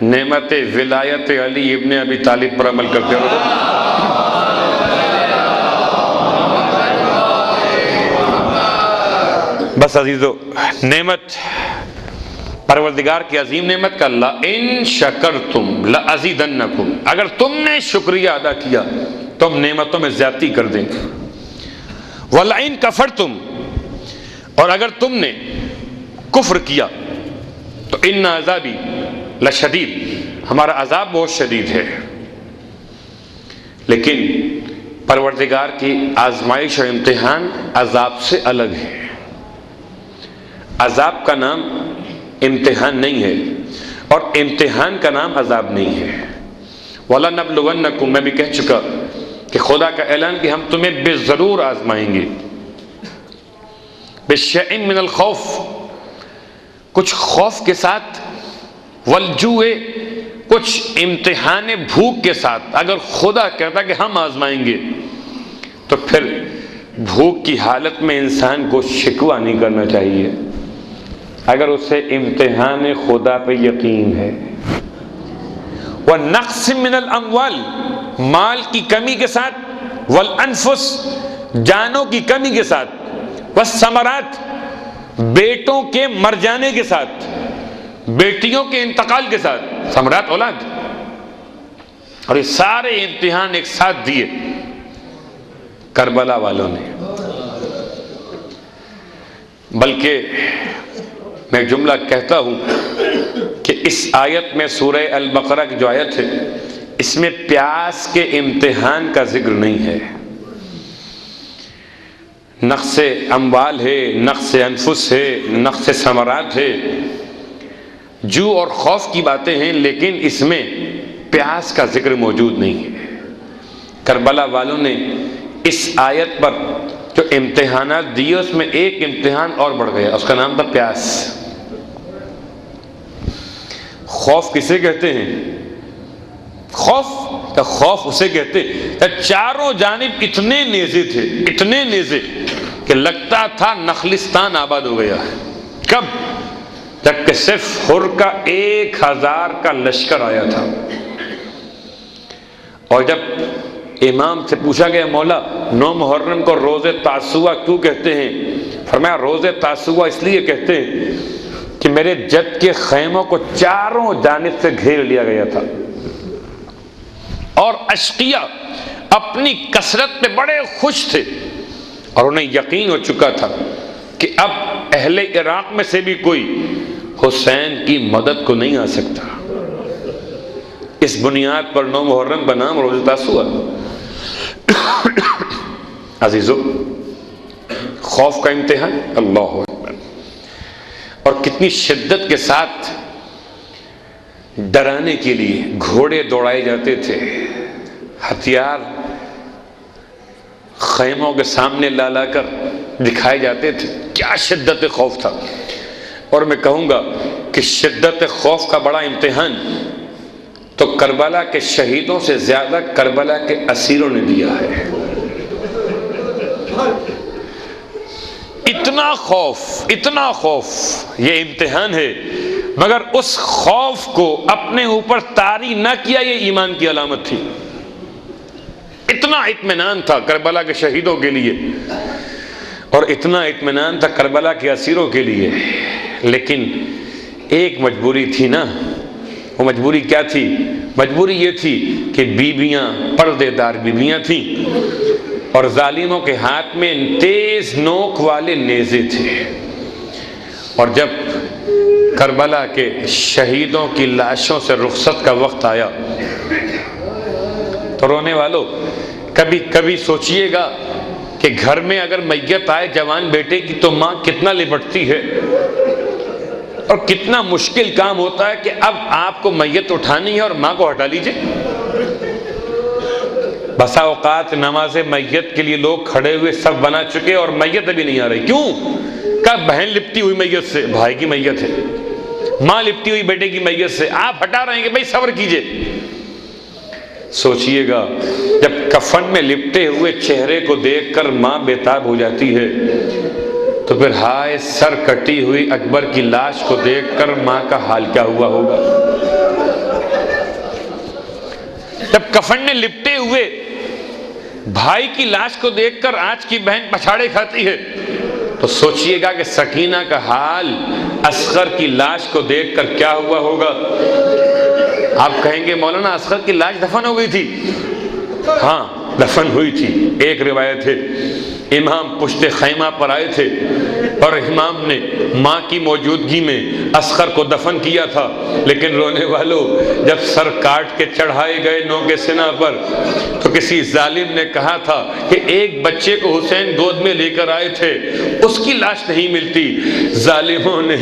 نعمت ولایت علی ابن ابی طالب پر عمل کرتے رہو۔ بس عزیزو، نعمت پروردگار کی عظیم نعمت کا لَإِن شَكَرْتُمْ لَأَزِيدَنَّكُمْ، اگر تم نے شکریہ ادا کیا تو ہم نعمتوں میں زیادتی کر دیں گے۔ وَلَئِن كَفَرْتُمْ، اور اگر تم نے کفر کیا تو ان عذابی لشدید، ہمارا عذاب بہت شدید ہے۔ لیکن پروردگار کی آزمائش اور امتحان عذاب سے الگ ہے۔ عذاب کا نام امتحان نہیں ہے، اور امتحان کا نام عذاب نہیں ہے۔ وَلَنَبْلُوَنَّكُمْ، میں بھی کہہ چکا کہ خدا کا اعلان کہ ہم تمہیں بے ضرور آزمائیں گے۔ بِشَيْءٍ مِّنَ الْخَوْفِ، کچھ خوف کے ساتھ، وَالْجُوعِ، کچھ امتحان بھوک کے ساتھ۔ اگر خدا کہتا کہ ہم آزمائیں گے تو پھر بھوک کی حالت میں انسان کو شکوہ نہیں کرنا چاہیے، اگر اسے امتحان خدا پہ یقین ہے۔ وَنَقْصٍ مِّنَ الْأَمْوَالِ، مال کی کمی کے ساتھ، وَالْأَنفُسِ، جانوں کی کمی کے ساتھ، وَالثَّمَرَاتِ، بیٹوں کے مر جانے کے ساتھ، بیٹیوں کے انتقال کے ساتھ، ثمرات اولاد، اور یہ سارے امتحان ایک ساتھ دیے کربلا والوں نے۔ بلکہ میں ایک جملہ کہتا ہوں کہ اس آیت میں سورہ البقرہ کی جو آیت ہے اس میں پیاس کے امتحان کا ذکر نہیں ہے۔ نقص اموال ہے، نقص انفس ہے، نقص ثمرات ہے، جو اور خوف کی باتیں ہیں، لیکن اس میں پیاس کا ذکر موجود نہیں ہے۔ کربلا والوں نے اس آیت پر جو امتحانات دیے اس میں ایک امتحان اور بڑھ گیا، اس کا نام تھا پیاس۔ خوف کسے کہتے ہیں؟ خوف اسے کہتے ہیں چاروں جانب اتنے نیزے تھے، اتنے نیزے کہ لگتا تھا نخلستان آباد ہو گیا ہے۔ کب؟ جب کہ صرف حر کا 1000 کا لشکر آیا تھا، اور جب امام سے پوچھا گیا مولا 9 محرم کو روز تاسوعہ کیوں کہتے ہیں؟ فرمایا روز تاسوعہ اس لیے کہتے ہیں کہ میرے جد کے خیموں کو چاروں جانب سے گھیر لیا گیا تھا، اور اشقیاء اپنی کثرت پہ بڑے خوش تھے، اور انہیں یقین ہو چکا تھا کہ اب اہل عراق میں سے بھی کوئی حسین کی مدد کو نہیں آ سکتا۔ اس بنیاد پر 9 محرم کا نام روز تاسوعہ۔ عزیزو، خوف کا امتحان، اللہ اکبر، اور کتنی شدت کے ساتھ ڈرانے کے لیے گھوڑے دوڑائے جاتے تھے، ہتھیار خیموں کے سامنے لا لا کر دکھائے جاتے تھے، کیا شدت خوف تھا۔ اور میں کہوں گا کہ شدت خوف کا بڑا امتحان تو کربلا کے شہیدوں سے زیادہ کربلا کے اسیروں نے دیا ہے۔ اتنا خوف یہ امتحان ہے، مگر اس خوف کو اپنے اوپر طاری نہ کیا، یہ ایمان کی علامت تھی۔ اتنا اطمینان تھا کربلا کے شہیدوں کے لیے، اور اتنا اطمینان تھا کربلا کے اسیروں کے لیے لیکن ایک مجبوری تھی نا. وہ مجبوری کیا تھی؟ مجبوری یہ تھی کہ بیویاں پردے دار بیویاں تھیں اور ظالموں کے ہاتھ میں تیز نوک والے نیزے تھے. اور جب کربلا کے شہیدوں کی لاشوں سے رخصت کا وقت آیا تو رونے والوں کبھی کبھی سوچئے گا کہ گھر میں اگر میت آئے جوان بیٹے کی تو ماں کتنا لپٹتی ہے اور کتنا مشکل کام ہوتا ہے کہ اب آپ کو میت اٹھانی ہے اور ماں کو ہٹا لیجئے. بسا اوقات نماز میت کے لیے لوگ کھڑے ہوئے سب بنا چکے اور میت ابھی نہیں آ رہی. کیوں؟ کہ بہن لپٹی ہوئی میت سے، بھائی کی میت ہے، ماں لپٹی ہوئی بیٹے کی میت سے، آپ ہٹا رہے ہیں کہ بھائی صبر کیجئے. سوچئے گا جب کفن میں لپٹے ہوئے چہرے کو دیکھ کر ماں بےتاب ہو جاتی ہے تو پھر ہائے سر کٹی ہوئی اکبر کی لاش کو دیکھ کر ماں کا حال کیا ہوا ہوگا. جب کفن میں لپٹے ہوئے بھائی کی لاش کو دیکھ کر آج کی بہن پچھاڑے کھاتی ہے تو سوچئے گا کہ سکینہ کا حال اصغر کی لاش کو دیکھ کر کیا ہوا ہوگا. آپ کہیں گے مولانا اصغر کی لاش دفن ہو گئی تھی. ہاں دفن ہوئی تھی. ایک روایت ہے امام پشت خیمہ پر آئے تھے اور امام نے ماں کی موجودگی میں اصغر کو دفن کیا تھا، لیکن رونے والوں جب سر کاٹ کے چڑھائے گئے نوکے سینہ پر تو کسی ظالم نے کہا تھا کہ ایک بچے کو حسین گود میں لے کر آئے تھے، اس کی لاش نہیں ملتی. ظالموں نے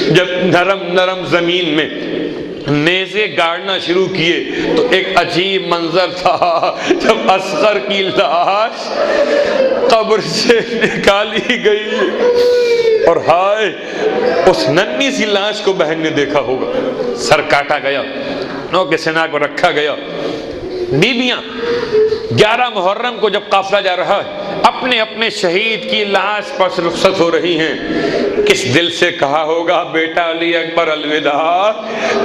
جب نرم نرم زمین میں نیزے گاڑنا شروع کیے تو ایک عجیب منظر تھا جب اصغر کی لاش قبر سے نکالی گئی اور ہائے اس ننھی سی لاش کو بہن نے دیکھا ہوگا. سر کاٹا گیا، نوکے سینہ کو رکھا گیا. بیویاں 11 محرم کو جب قافلہ جا رہا ہے اپنے اپنے شہید کی لاش پر رخصت ہو رہی ہیں، کس دل سے کہا ہوگا بیٹا علی اکبر الوداع.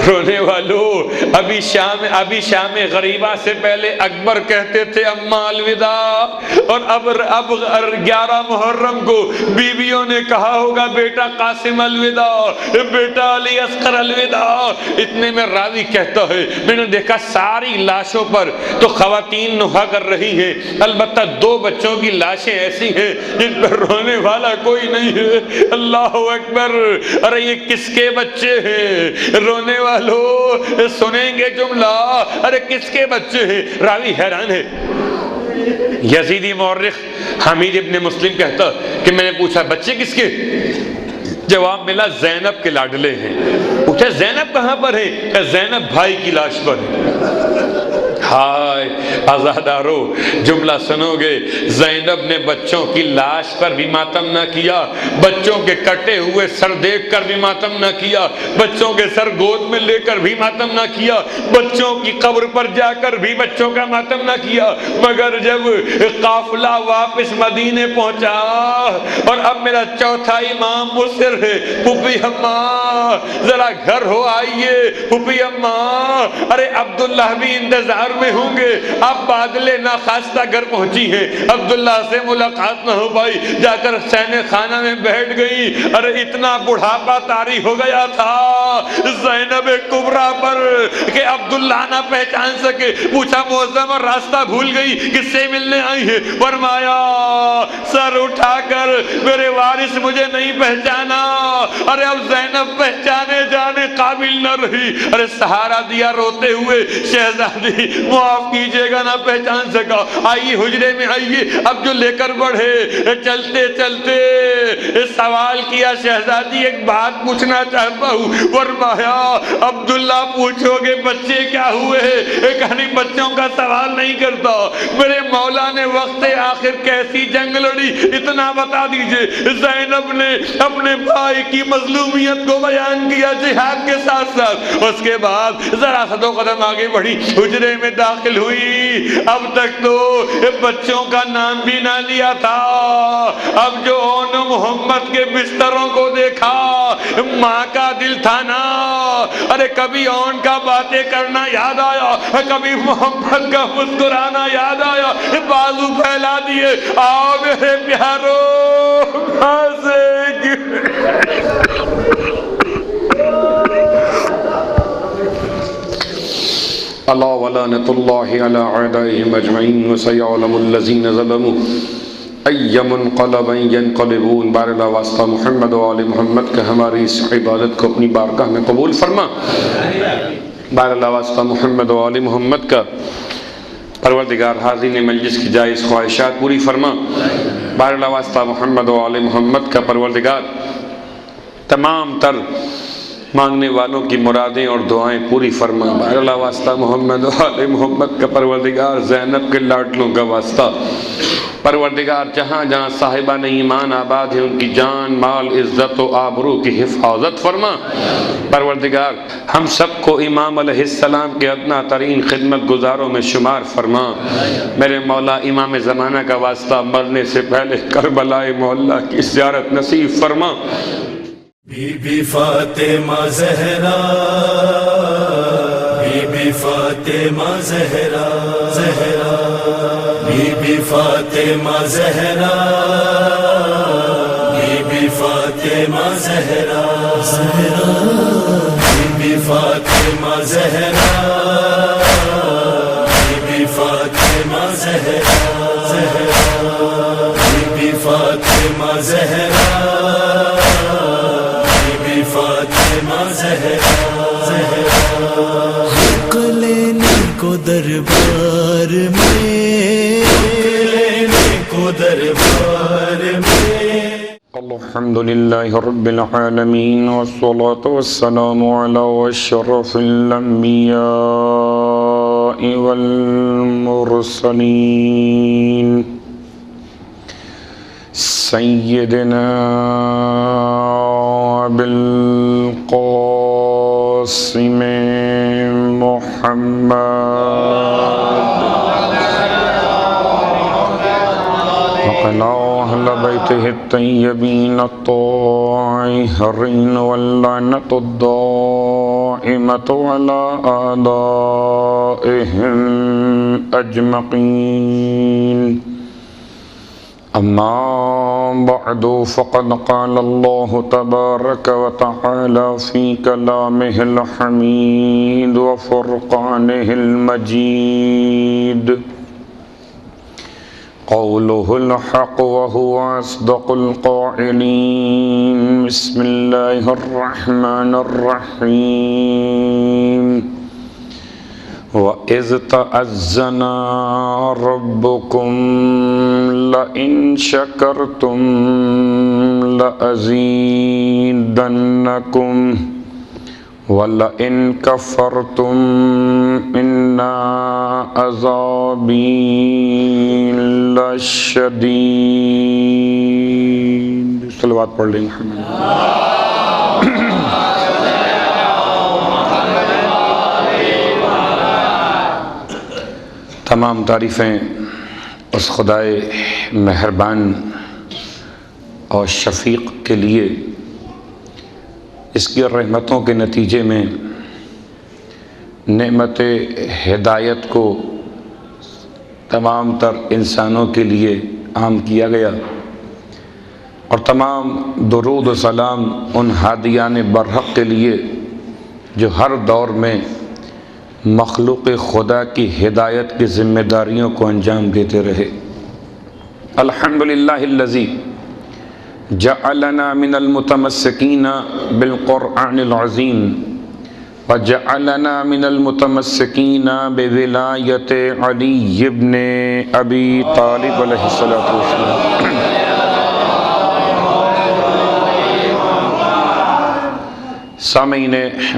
رونے والوں ابھی شام غریبہ سے پہلے اکبر کہتے تھے اماں الوداع، اور اب 11 محرم کو بیویوں نے کہا ہوگا بیٹا قاسم الوداع، بیٹا علی اصغر الوداع. اتنے میں راوی کہتا ہے میں نے دیکھا ساری لاشوں پر تو خواتین نوحہ کر رہی ہیں، البتہ 2 بچوں کی لاشیں ایسی ہیں جن پر رونے والا کوئی نہیں ہے. اللہ اکبر. ارے یہ کس کے بچے ہیں؟ رونے والوں سنیں گے جملہ، ارے کس کے بچے ہیں؟ راوی حیران ہے. یزیدی مورخ حمید ابن مسلم کہتا کہ میں نے پوچھا بچے کس کے؟ جواب ملا زینب کے لاڈلے ہیں. پوچھا زینب کہاں پر ہے؟ کہ زینب بھائی کی لاش پر ہے. ہائے آزادارو جملہ سنو گے، زینب نے بچوں کی لاش پر بھی ماتم نہ کیا، بچوں کے کٹے ہوئے سر دیکھ کر بھی ماتم نہ کیا، بچوں کے سر گود میں لے کر بھی ماتم نہ کیا، بچوں کی قبر پر جا کر بھی بچوں کا ماتم نہ کیا. مگر جب قافلہ واپس مدینے پہنچا اور اب میرا چوتھا امام مصر ہے، پھوپھی اماں ذرا گھر ہو آئیے، پھوپھی اماں ارے عبداللہ بھی انتظار میں ہوں گے. اب بادل ناخواستہ گھر پہنچی ہیں، عبداللہ سے ملاقات نہ ہو پائی، جا کر حسین خانہ میں بیٹھ گئی. ارے اتنا بڑھاپا طاری ہو گیا تھا زینب کبریٰ پر کہ عبداللہ نہ پہچان سکے. پوچھا معظم اور راستہ بھول گئی، کس سے ملنے آئی ہے؟ فرمایا سر اٹھا کر میرے وارث مجھے نہیں پہچانا. ارے اب زینب پہچانے جانے قابل نہ رہی. ارے سہارا دیا روتے ہوئے، شہزادی معاف کیجئے گا نہ پہچان سکا. آئیے حجرے میں آئیے. اب جو لے کر بڑھے چلتے چلتے سوال کیا شہزادی ایک بات پوچھنا چاہتا ہوں. فرمایا عبداللہ پوچھو گے بچے کیا ہوئے؟ کہانی بچوں کا سوال نہیں کرتا. میرے مولا نے وقت آخر کیسی جنگ لڑی اتنا بتا دیجئے. زینب نے اپنے بھائی کی مظلومیت کو بیان کیا جہاد کے ساتھ ساتھ. اس کے بعد ذرا سا 2 قدم آگے بڑھی، حجرے میں داخل ہوئی. اب تک تو بچوں کا نام بھی نہ لیا تھا، اب جو اون محمد کے بستروں کو دیکھا ماں کا دل تھا نا. ارے کبھی اون کا باتیں کرنا یاد آیا، کبھی محمد کا مسکرانا یاد آیا. بازو پھیلا دیے، آؤ میرے پیارو اللہ ولعنۃ اللہ علی اعدائهم اجمعین وسیعلم الذین ظلموا ای منقلب ینقلبون۔ بار اللہ واسطہ محمد و آل محمد کا ہماری اس عبادت کو اپنی بارگاہ میں قبول فرما۔ بار اللہ واسطہ محمد و آل محمد کا پروردگار حاضرین مجلس کی جائز خواہشات پوری فرما۔ بار اللہ واسطہ محمد و آل محمد کا پروردگار تمام تر مانگنے والوں کی مرادیں اور دعائیں پوری فرما۔ بار اللہ واسطہ محمد و آل محمد کا پروردگار زینب کے لاڈلوں کا واسطہ پروردگار جہاں جہاں صاحبان ایمان آباد ہیں ان کی جان مال عزت و آبرو کی حفاظت فرما۔ پروردگار ہم سب کو امام علیہ السلام کے ادنا ترین خدمت گزاروں میں شمار فرما۔ میرے مولا امام زمانہ کا واسطہ مرنے سے پہلے کربلا مولا کی زیارت نصیب فرما۔ Bibi Fatima Zahra, Bibi Fatima Zahra, Zahra Bibi Fatima Zahra, Bibi Fatima Zahra, Zahra Bibi Fatima Zahra, Bibi Fatima Zahra, Zahra Bibi Fatima Zahra, Fatima Zahra, Zahra حق لینے کو دربار میں، لینے کو دربار میں۔ الحمدللہ رب العالمین والصلاة والسلام علی اشرف الانبیاء والمرسلین سیدنا بالقاسم محمد وعلى أهل بيته الطيبين الطاهرين واللعنة الدائمة على أعدائهم أجمعين۔ أما بعد فقد قال الله تبارك وتعالى في كلامه الحميد وفرقانه المجيد قوله الحق وهو أصدق القائلين۔ بسم الله الرحمن الرحيم۔ وَإِذْ تَأَذَّنَ رَبُّكُمْ لَئِنْ شَكَرْتُمْ لَأَزِيدَنَّكُمْ وَلَئِنْ كَفَرْتُمْ إِنَّ عَذَابِي لَشَدِيدٌ۔ صلوات پڑھ لیں محمد۔ تمام تعریفیں اس خدائے مہربان اور شفیق کے لیے اس کی رحمتوں کے نتیجے میں نعمت ہدایت کو تمام تر انسانوں کے لیے عام کیا گیا، اور تمام درود و سلام ان ہادیان برحق کے لیے جو ہر دور میں مخلوق خدا کی ہدایت کی ذمہ داریوں کو انجام دیتے رہے۔ الحمدللہ الذی جعلنا من المتمسکین بالقرآن العظیم وجعلنا من المتمسکین بولایت علی ابن ابی طالب علیہ السلام۔ سامعین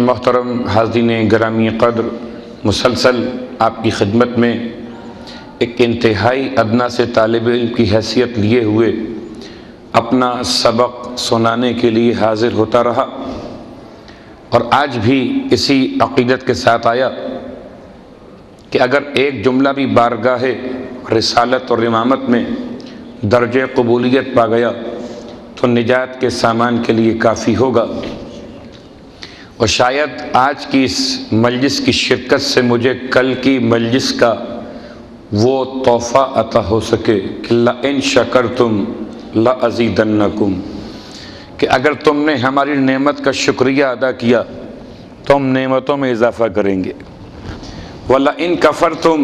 محترم، حاضرین گرامی قدر، مسلسل آپ کی خدمت میں ایک انتہائی ادنا سے طالب علم کی حیثیت لیے ہوئے اپنا سبق سنانے کے لیے حاضر ہوتا رہا، اور آج بھی اسی عقیدت کے ساتھ آیا کہ اگر ایک جملہ بھی بارگاہ رسالت اور امامت میں درجہ قبولیت پا گیا تو نجات کے سامان کے لیے کافی ہوگا۔ اور شاید آج کی اس مجلس کی شرکت سے مجھے کل کی مجلس کا وہ تحفہ عطا ہو سکے کہ لَإِن شَكَرْتُمْ لَأَزِيدَنَّكُمْ، کہ اگر تم نے ہماری نعمت کا شکریہ ادا کیا تو ہم نعمتوں میں اضافہ کریں گے، وَلَئِن كَفَرْتُمْ،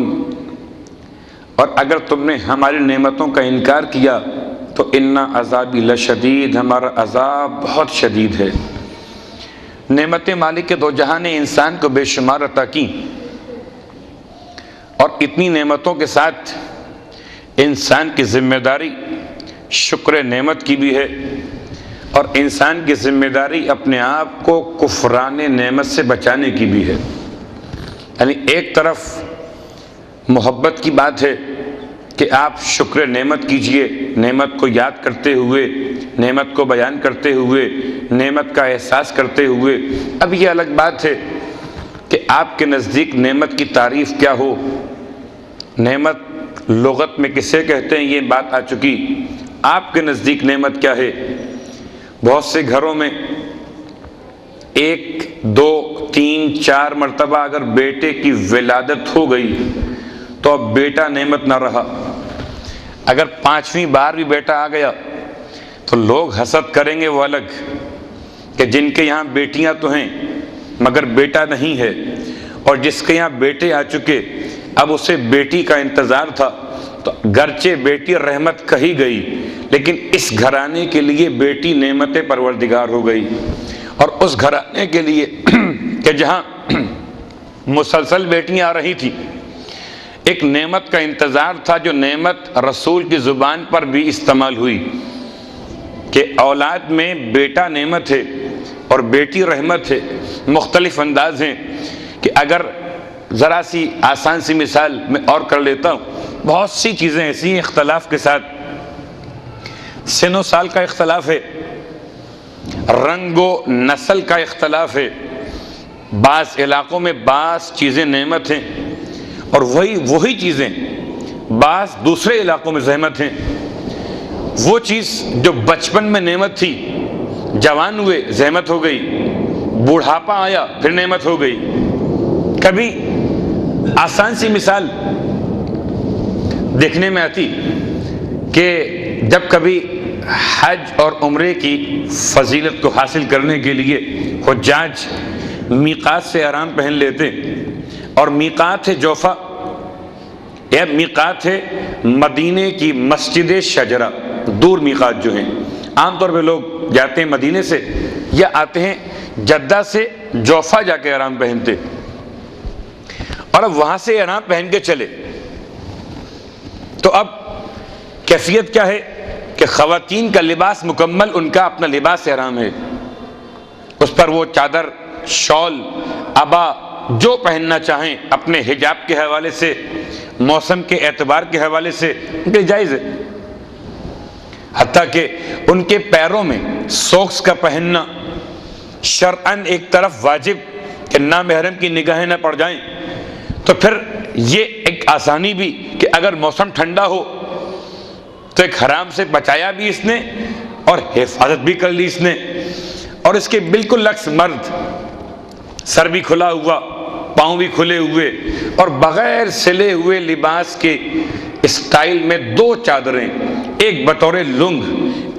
اور اگر تم نے ہماری نعمتوں کا انکار کیا تو اِنَّ عَذَابِي لَشَدِيدٌ، ہمارا عذاب بہت شدید ہے۔ نعمت مالک دو جہاں نے انسان کو بے شمار عطا کی، اور اتنی نعمتوں کے ساتھ انسان کی ذمہ داری شکر نعمت کی بھی ہے، اور انسان کی ذمہ داری اپنے آپ کو کفران نعمت سے بچانے کی بھی ہے۔ یعنی ایک طرف محبت کی بات ہے کہ آپ شکر نعمت کیجئے، نعمت کو یاد کرتے ہوئے، نعمت کو بیان کرتے ہوئے، نعمت کا احساس کرتے ہوئے۔ اب یہ الگ بات ہے کہ آپ کے نزدیک نعمت کی تعریف کیا ہو، نعمت لغت میں کسے کہتے ہیں یہ بات آ چکی، آپ کے نزدیک نعمت کیا ہے؟ بہت سے گھروں میں 1 2 3 4 مرتبہ اگر بیٹے کی ولادت ہو گئی تو اب بیٹا نعمت نہ رہا، اگر 5ویں بار بھی بیٹا آ گیا تو لوگ حسد کریں گے وہ الگ، کہ جن کے یہاں بیٹیاں تو ہیں مگر بیٹا نہیں ہے، اور جس کے یہاں بیٹے آ چکے اب اسے بیٹی کا انتظار تھا، تو گرچہ بیٹی رحمت کہی گئی لیکن اس گھرانے کے لیے بیٹی نعمت پروردگار ہو گئی، اور اس گھرانے کے لیے کہ جہاں مسلسل بیٹیاں آ رہی تھی ایک نعمت کا انتظار تھا، جو نعمت رسول کی زبان پر بھی استعمال ہوئی کہ اولاد میں بیٹا نعمت ہے اور بیٹی رحمت ہے۔ مختلف انداز ہیں کہ اگر ذرا سی آسان سی مثال میں اور کر لیتا ہوں، بہت سی چیزیں ایسی ہیں اختلاف کے ساتھ، سن و سال کا اختلاف ہے، رنگ و نسل کا اختلاف ہے، بعض علاقوں میں بعض چیزیں نعمت ہیں اور وہی چیزیں بعض دوسرے علاقوں میں زحمت ہیں۔ وہ چیز جو بچپن میں نعمت تھی، جوان ہوئے زحمت ہو گئی، بوڑھاپا آیا پھر نعمت ہو گئی۔ کبھی آسان سی مثال دیکھنے میں آتی کہ جب کبھی حج اور عمرے کی فضیلت کو حاصل کرنے کے لیے حجاج میقات سے احرام پہن لیتے، اور میقات ہے جوفا، یا میقات ہے مدینے کی مسجد شجرہ، دور میقات جو ہیں، عام طور پہ لوگ جاتے ہیں مدینے سے یا آتے ہیں جدہ سے جوفا جا کے احرام پہنتے، اور اب وہاں سے احرام پہن کے چلے، تو اب کیفیت کیا ہے کہ خواتین کا لباس مکمل ان کا اپنا لباس احرام ہے، اس پر وہ چادر، شال، عبا جو پہننا چاہیں اپنے حجاب کے حوالے سے، موسم کے اعتبار کے حوالے سے ان کے جائز ہے، حتیٰ کہ ان کے پیروں میں سوکس کا پہننا شرعاً ایک طرف واجب کہ نامحرم کی نگاہیں نہ پڑ جائیں، تو پھر یہ ایک آسانی بھی کہ اگر موسم ٹھنڈا ہو تو ایک حرام سے بچایا بھی اس نے اور حفاظت بھی کر لی اس نے۔ اور اس کے بالکل عکس مرد، سر بھی کھلا ہوا، پاؤں بھی کھلے ہوئے، اور بغیر سلے ہوئے لباس کے اسٹائل میں 2 چادریں، ایک بطور لنگ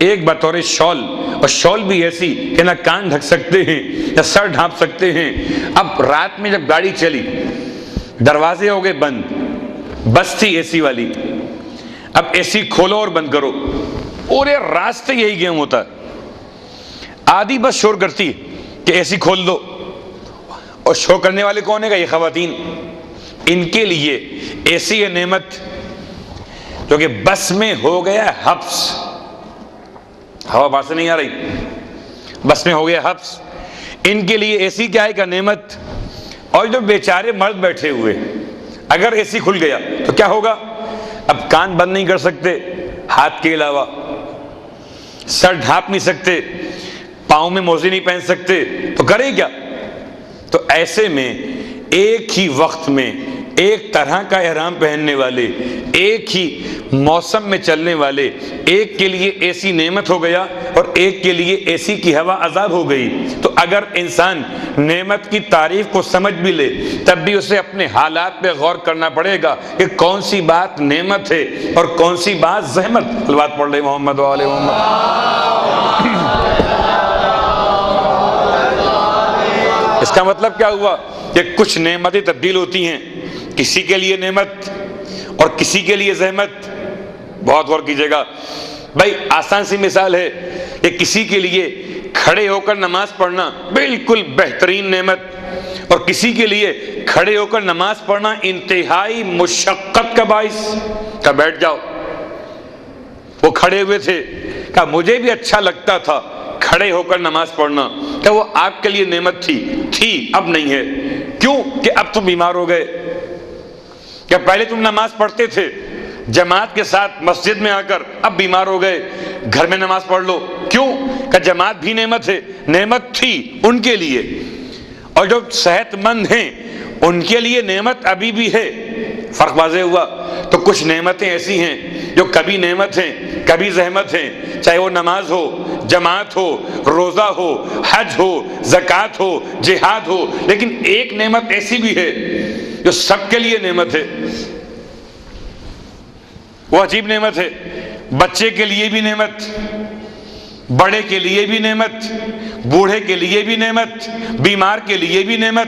ایک بطور شال، اور شال بھی ایسی کہ نہ کان ڈھک سکتے ہیں نہ سر ڈھانپ سکتے ہیں۔ اب رات میں جب گاڑی چلی، دروازے ہو گئے بند، بس تھی اے سی والی، اب اے سی کھولو اور بند کرو، پورے راستے یہی گیم ہوتا ہے۔ آدھی بس شور کرتی کہ اے سی کھول دو، اور شور کرنے والے کون ہیں؟ یہ خواتین، ان کے لیے اے سی ہے نعمت، جو کہ بس میں ہو گیا حبس، ہوا باہر سے نہیں آ رہی، بس میں ہو گیا حبس، ان کے لیے اے سی کیا ہے کا نعمت۔ اور جو بیچارے مرد بیٹھے ہوئے، اگر اے سی کھل گیا تو کیا ہوگا؟ اب کان بند نہیں کر سکتے ہاتھ کے علاوہ، سر ڈھانپ نہیں سکتے، پاؤں میں موزے نہیں پہن سکتے، تو کریں کیا؟ تو ایسے میں ایک ہی وقت میں ایک طرح کا احرام پہننے والے، ایک ہی موسم میں چلنے والے، ایک کے لیے اے سی نعمت ہو گیا اور ایک کے لیے اے سی کی ہوا عذاب ہو گئی۔ تو اگر انسان نعمت کی تعریف کو سمجھ بھی لے تب بھی اسے اپنے حالات پہ غور کرنا پڑے گا کہ کون سی بات نعمت ہے اور کون سی بات زحمت۔ بات پڑھ لے محمد و آل محمد۔ اس کا مطلب کیا ہوا کہ کچھ نعمتیں تبدیل ہوتی ہیں، کسی کے لیے نعمت اور کسی کے لیے زحمت۔ بہت غور کیجیے گا بھائی، آسان سی مثال ہے کہ کسی کے لیے کھڑے ہو کر نماز پڑھنا بالکل بہترین نعمت، اور کسی کے لیے کھڑے ہو کر نماز پڑھنا انتہائی مشقت کا باعث۔ کہ بیٹھ جاؤ، وہ کھڑے ہوئے تھے، کہ مجھے بھی اچھا لگتا تھا کھڑے ہو کر نماز پڑھنا، کہ وہ آپ کے لیے نعمت تھی، اب نہیں ہے۔ کیوں؟ کہ اب تم بیمار ہو گئے۔ کہ پہلے تم نماز پڑھتے تھے جماعت کے ساتھ مسجد میں آ کر، اب بیمار ہو گئے، گھر میں نماز پڑھ لو۔ کیوں؟ کہ جماعت بھی نعمت ہے، نعمت تھی ان کے لیے، اور جو صحت مند ہیں ان کے لیے نعمت ابھی بھی ہے۔ فرق واضح ہوا؟ تو کچھ نعمتیں ایسی ہیں جو کبھی نعمت ہیں کبھی زحمت ہیں، چاہے وہ نماز ہو، جماعت ہو، روزہ ہو، حج ہو، زکوٰۃ ہو، جہاد ہو، لیکن ایک نعمت ایسی بھی ہے جو سب کے لیے نعمت ہے۔ وہ عجیب نعمت ہے، بچے کے لیے بھی نعمت، بڑے کے لیے بھی نعمت، بوڑھے کے لیے بھی نعمت، بیمار کے لیے بھی نعمت۔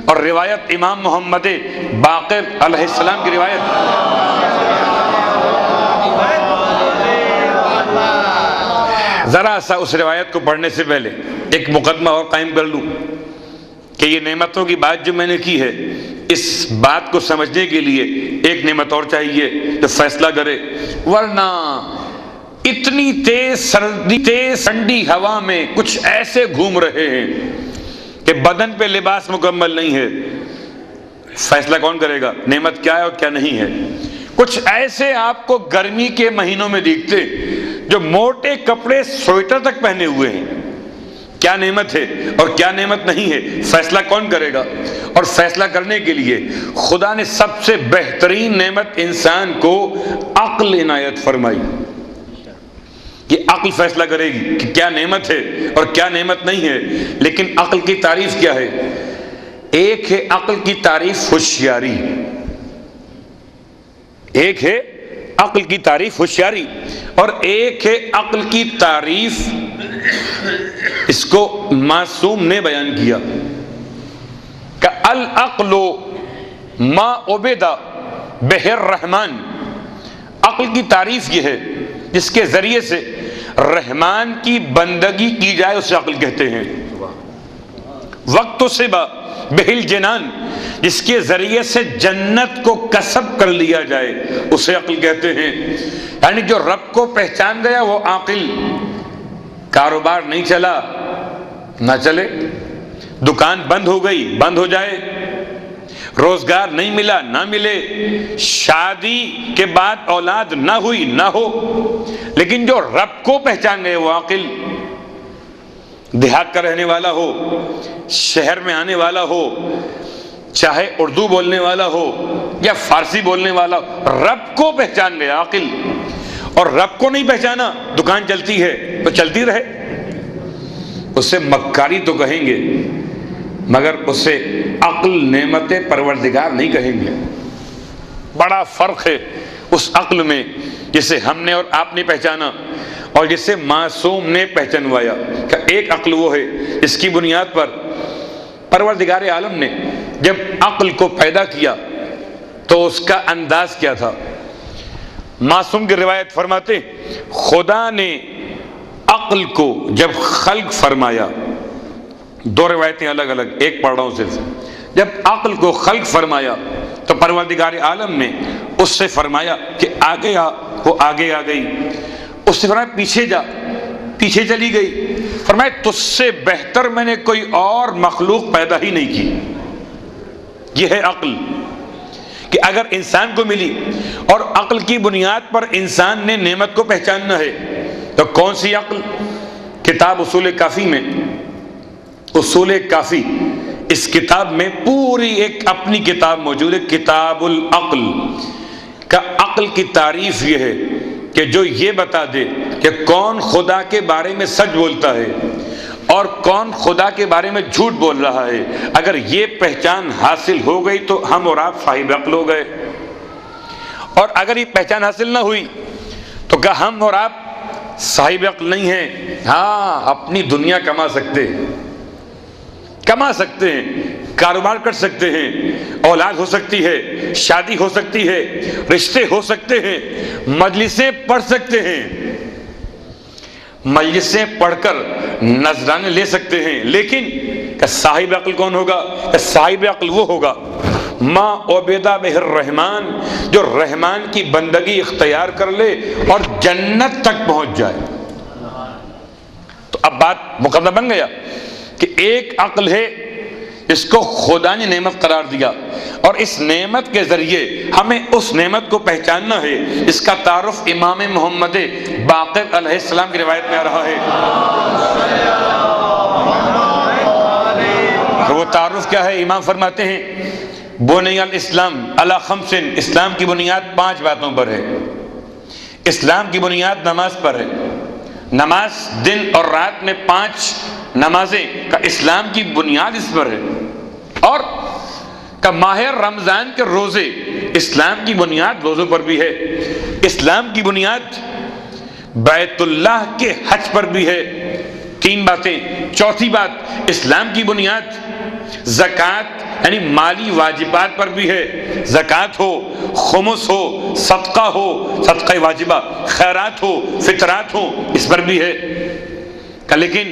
اور روایت امام محمد باقر علیہ السلام کی روایت، ذرا سا اس روایت کو پڑھنے سے پہلے ایک مقدمہ اور قائم کر لوں کہ یہ نعمتوں کی بات جو میں نے کی ہے، اس بات کو سمجھنے کے لیے ایک نعمت اور چاہیے جو فیصلہ کرے، ورنہ اتنی تیز ٹھنڈی ہوا میں کچھ ایسے گھوم رہے ہیں کہ بدن پہ لباس مکمل نہیں ہے، فیصلہ کون کرے گا نعمت کیا ہے اور کیا نہیں ہے؟ کچھ ایسے آپ کو گرمی کے مہینوں میں دیکھتے جو موٹے کپڑے سویٹر تک پہنے ہوئے ہیں، کیا نعمت ہے اور کیا نعمت نہیں ہے؟ فیصلہ کون کرے گا؟ اور فیصلہ کرنے کے لیے خدا نے سب سے بہترین نعمت انسان کو عقل عنایت فرمائی کہ عقل فیصلہ کرے گی کہ کیا نعمت ہے اور کیا نعمت نہیں ہے۔ لیکن عقل کی تعریف کیا ہے؟ ایک ہے عقل کی تعریف ہوشیاری، ایک ہے عقل کی تعریف ہوشیاری، اور ایک ہے عقل کی تعریف، اس کو معصوم نے بیان کیا کہ العقل ما عبد بہ الرحمن۔ عقل کی تعریف یہ ہے جس کے ذریعے سے رحمان کی بندگی کی جائے، اسے عقل کہتے ہیں۔ وقت صبا بہل جنان، جس کے ذریعے سے جنت کو کسب کر لیا جائے، اسے عقل کہتے ہیں۔ یعنی جو رب کو پہچان گیا وہ عاقل۔ کاروبار نہیں چلا نہ چلے، دکان بند ہو گئی بند ہو جائے، روزگار نہیں ملا نہ ملے، شادی کے بعد اولاد نہ ہوئی نہ ہو، لیکن جو رب کو پہچان گئے وہ عاقل۔ دیہات کا رہنے والا ہو، شہر میں آنے والا ہو، چاہے اردو بولنے والا ہو یا فارسی بولنے والا ہو، رب کو پہچان گیا عاقل۔ اور رب کو نہیں پہچانا، دکان چلتی ہے تو چلتی رہے، اسے مکاری تو کہیں گے مگر اسے عقل نعمت پروردگار نہیں کہیں گے۔ بڑا فرق ہے اس عقل میں جسے ہم نے اور آپ نے پہچانا اور جسے معصوم نے پہچانوایا۔ کہ ایک عقل وہ ہے جس کی بنیاد پر پروردگار عالم نے جب عقل کو پیدا کیا تو اس کا انداز کیا تھا۔ معصوم کی روایت فرماتے خدا نے عقل کو جب خلق فرمایا، دو روایتیں الگ الگ، ایک پڑھ رہا ہوں صرف۔ جب عقل کو خلق فرمایا تو پروردگار عالم نے اس سے فرمایا کہ آگے آ، وہ آگے آ گئی۔ اس سے فرمایا پیچھے جا، پیچھے چلی گئی۔ فرمایا تجھ سے بہتر میں نے کوئی اور مخلوق پیدا ہی نہیں کی۔ یہ ہے عقل کہ اگر انسان کو ملی اور عقل کی بنیاد پر انسان نے نعمت کو پہچاننا ہے تو کون سی عقل؟ کتاب اصول کافی میں، اصول کافی اس کتاب میں پوری ایک اپنی کتاب موجود ہے، کتاب العقل کا عقل کی تعریف یہ ہے کہ جو یہ بتا دے کہ کون خدا کے بارے میں سچ بولتا ہے اور کون خدا کے بارے میں جھوٹ بول رہا ہے۔ اگر یہ پہچان حاصل ہو گئی تو ہم اور آپ صاحب عقل ہو گئے، اور اگر یہ پہچان حاصل نہ ہوئی تو کیا ہم اور آپ صاحب عقل نہیں ہیں؟ ہاں، اپنی دنیا کما سکتے، کما سکتے ہیں، کاروبار کر سکتے ہیں، اولاد ہو سکتی ہے، شادی ہو سکتی ہے، رشتے ہو سکتے ہیں، مجلسیں پڑھ سکتے ہیں، مجلسیں پڑھ کر نذرانے لے سکتے ہیں، لیکن کہ صاحب عقل کون ہوگا؟ کہ صاحب عقل وہ ہوگا ما عبیدہ بہ الرحمن، جو رحمان کی بندگی اختیار کر لے اور جنت تک پہنچ جائے۔ تو اب بات مقدمہ بن گیا کہ ایک عقل ہے اس کو خدا نے نعمت قرار دیا، اور اس نعمت کے ذریعے ہمیں اس نعمت کو پہچاننا ہے۔ اس کا تعارف امام محمد باقر علیہ السلام کی روایت میں آ رہا ہے۔ وہ تعارف کیا ہے؟ امام فرماتے ہیں بنی الاسلام علی خمس، اسلام کی بنیاد 5 باتوں پر ہے۔ اسلام کی بنیاد نماز پر ہے، نماز دن اور رات میں 5 نمازیں کا اسلام کی بنیاد اس پر ہے، اور کا ماہ رمضان کے روزے اسلام کی بنیاد روزوں پر بھی ہے، اسلام کی بنیاد بیت اللہ کے حج پر بھی ہے۔ 3 باتیں۔ چوتھی بات، اسلام کی بنیاد زکوٰۃ یعنی مالی واجبات پر بھی ہے، زکوٰۃ ہو، خمس ہو، صدقہ ہو، صدقہ واجبہ، خیرات ہو، فطرات ہو، اس پر بھی ہے۔ لیکن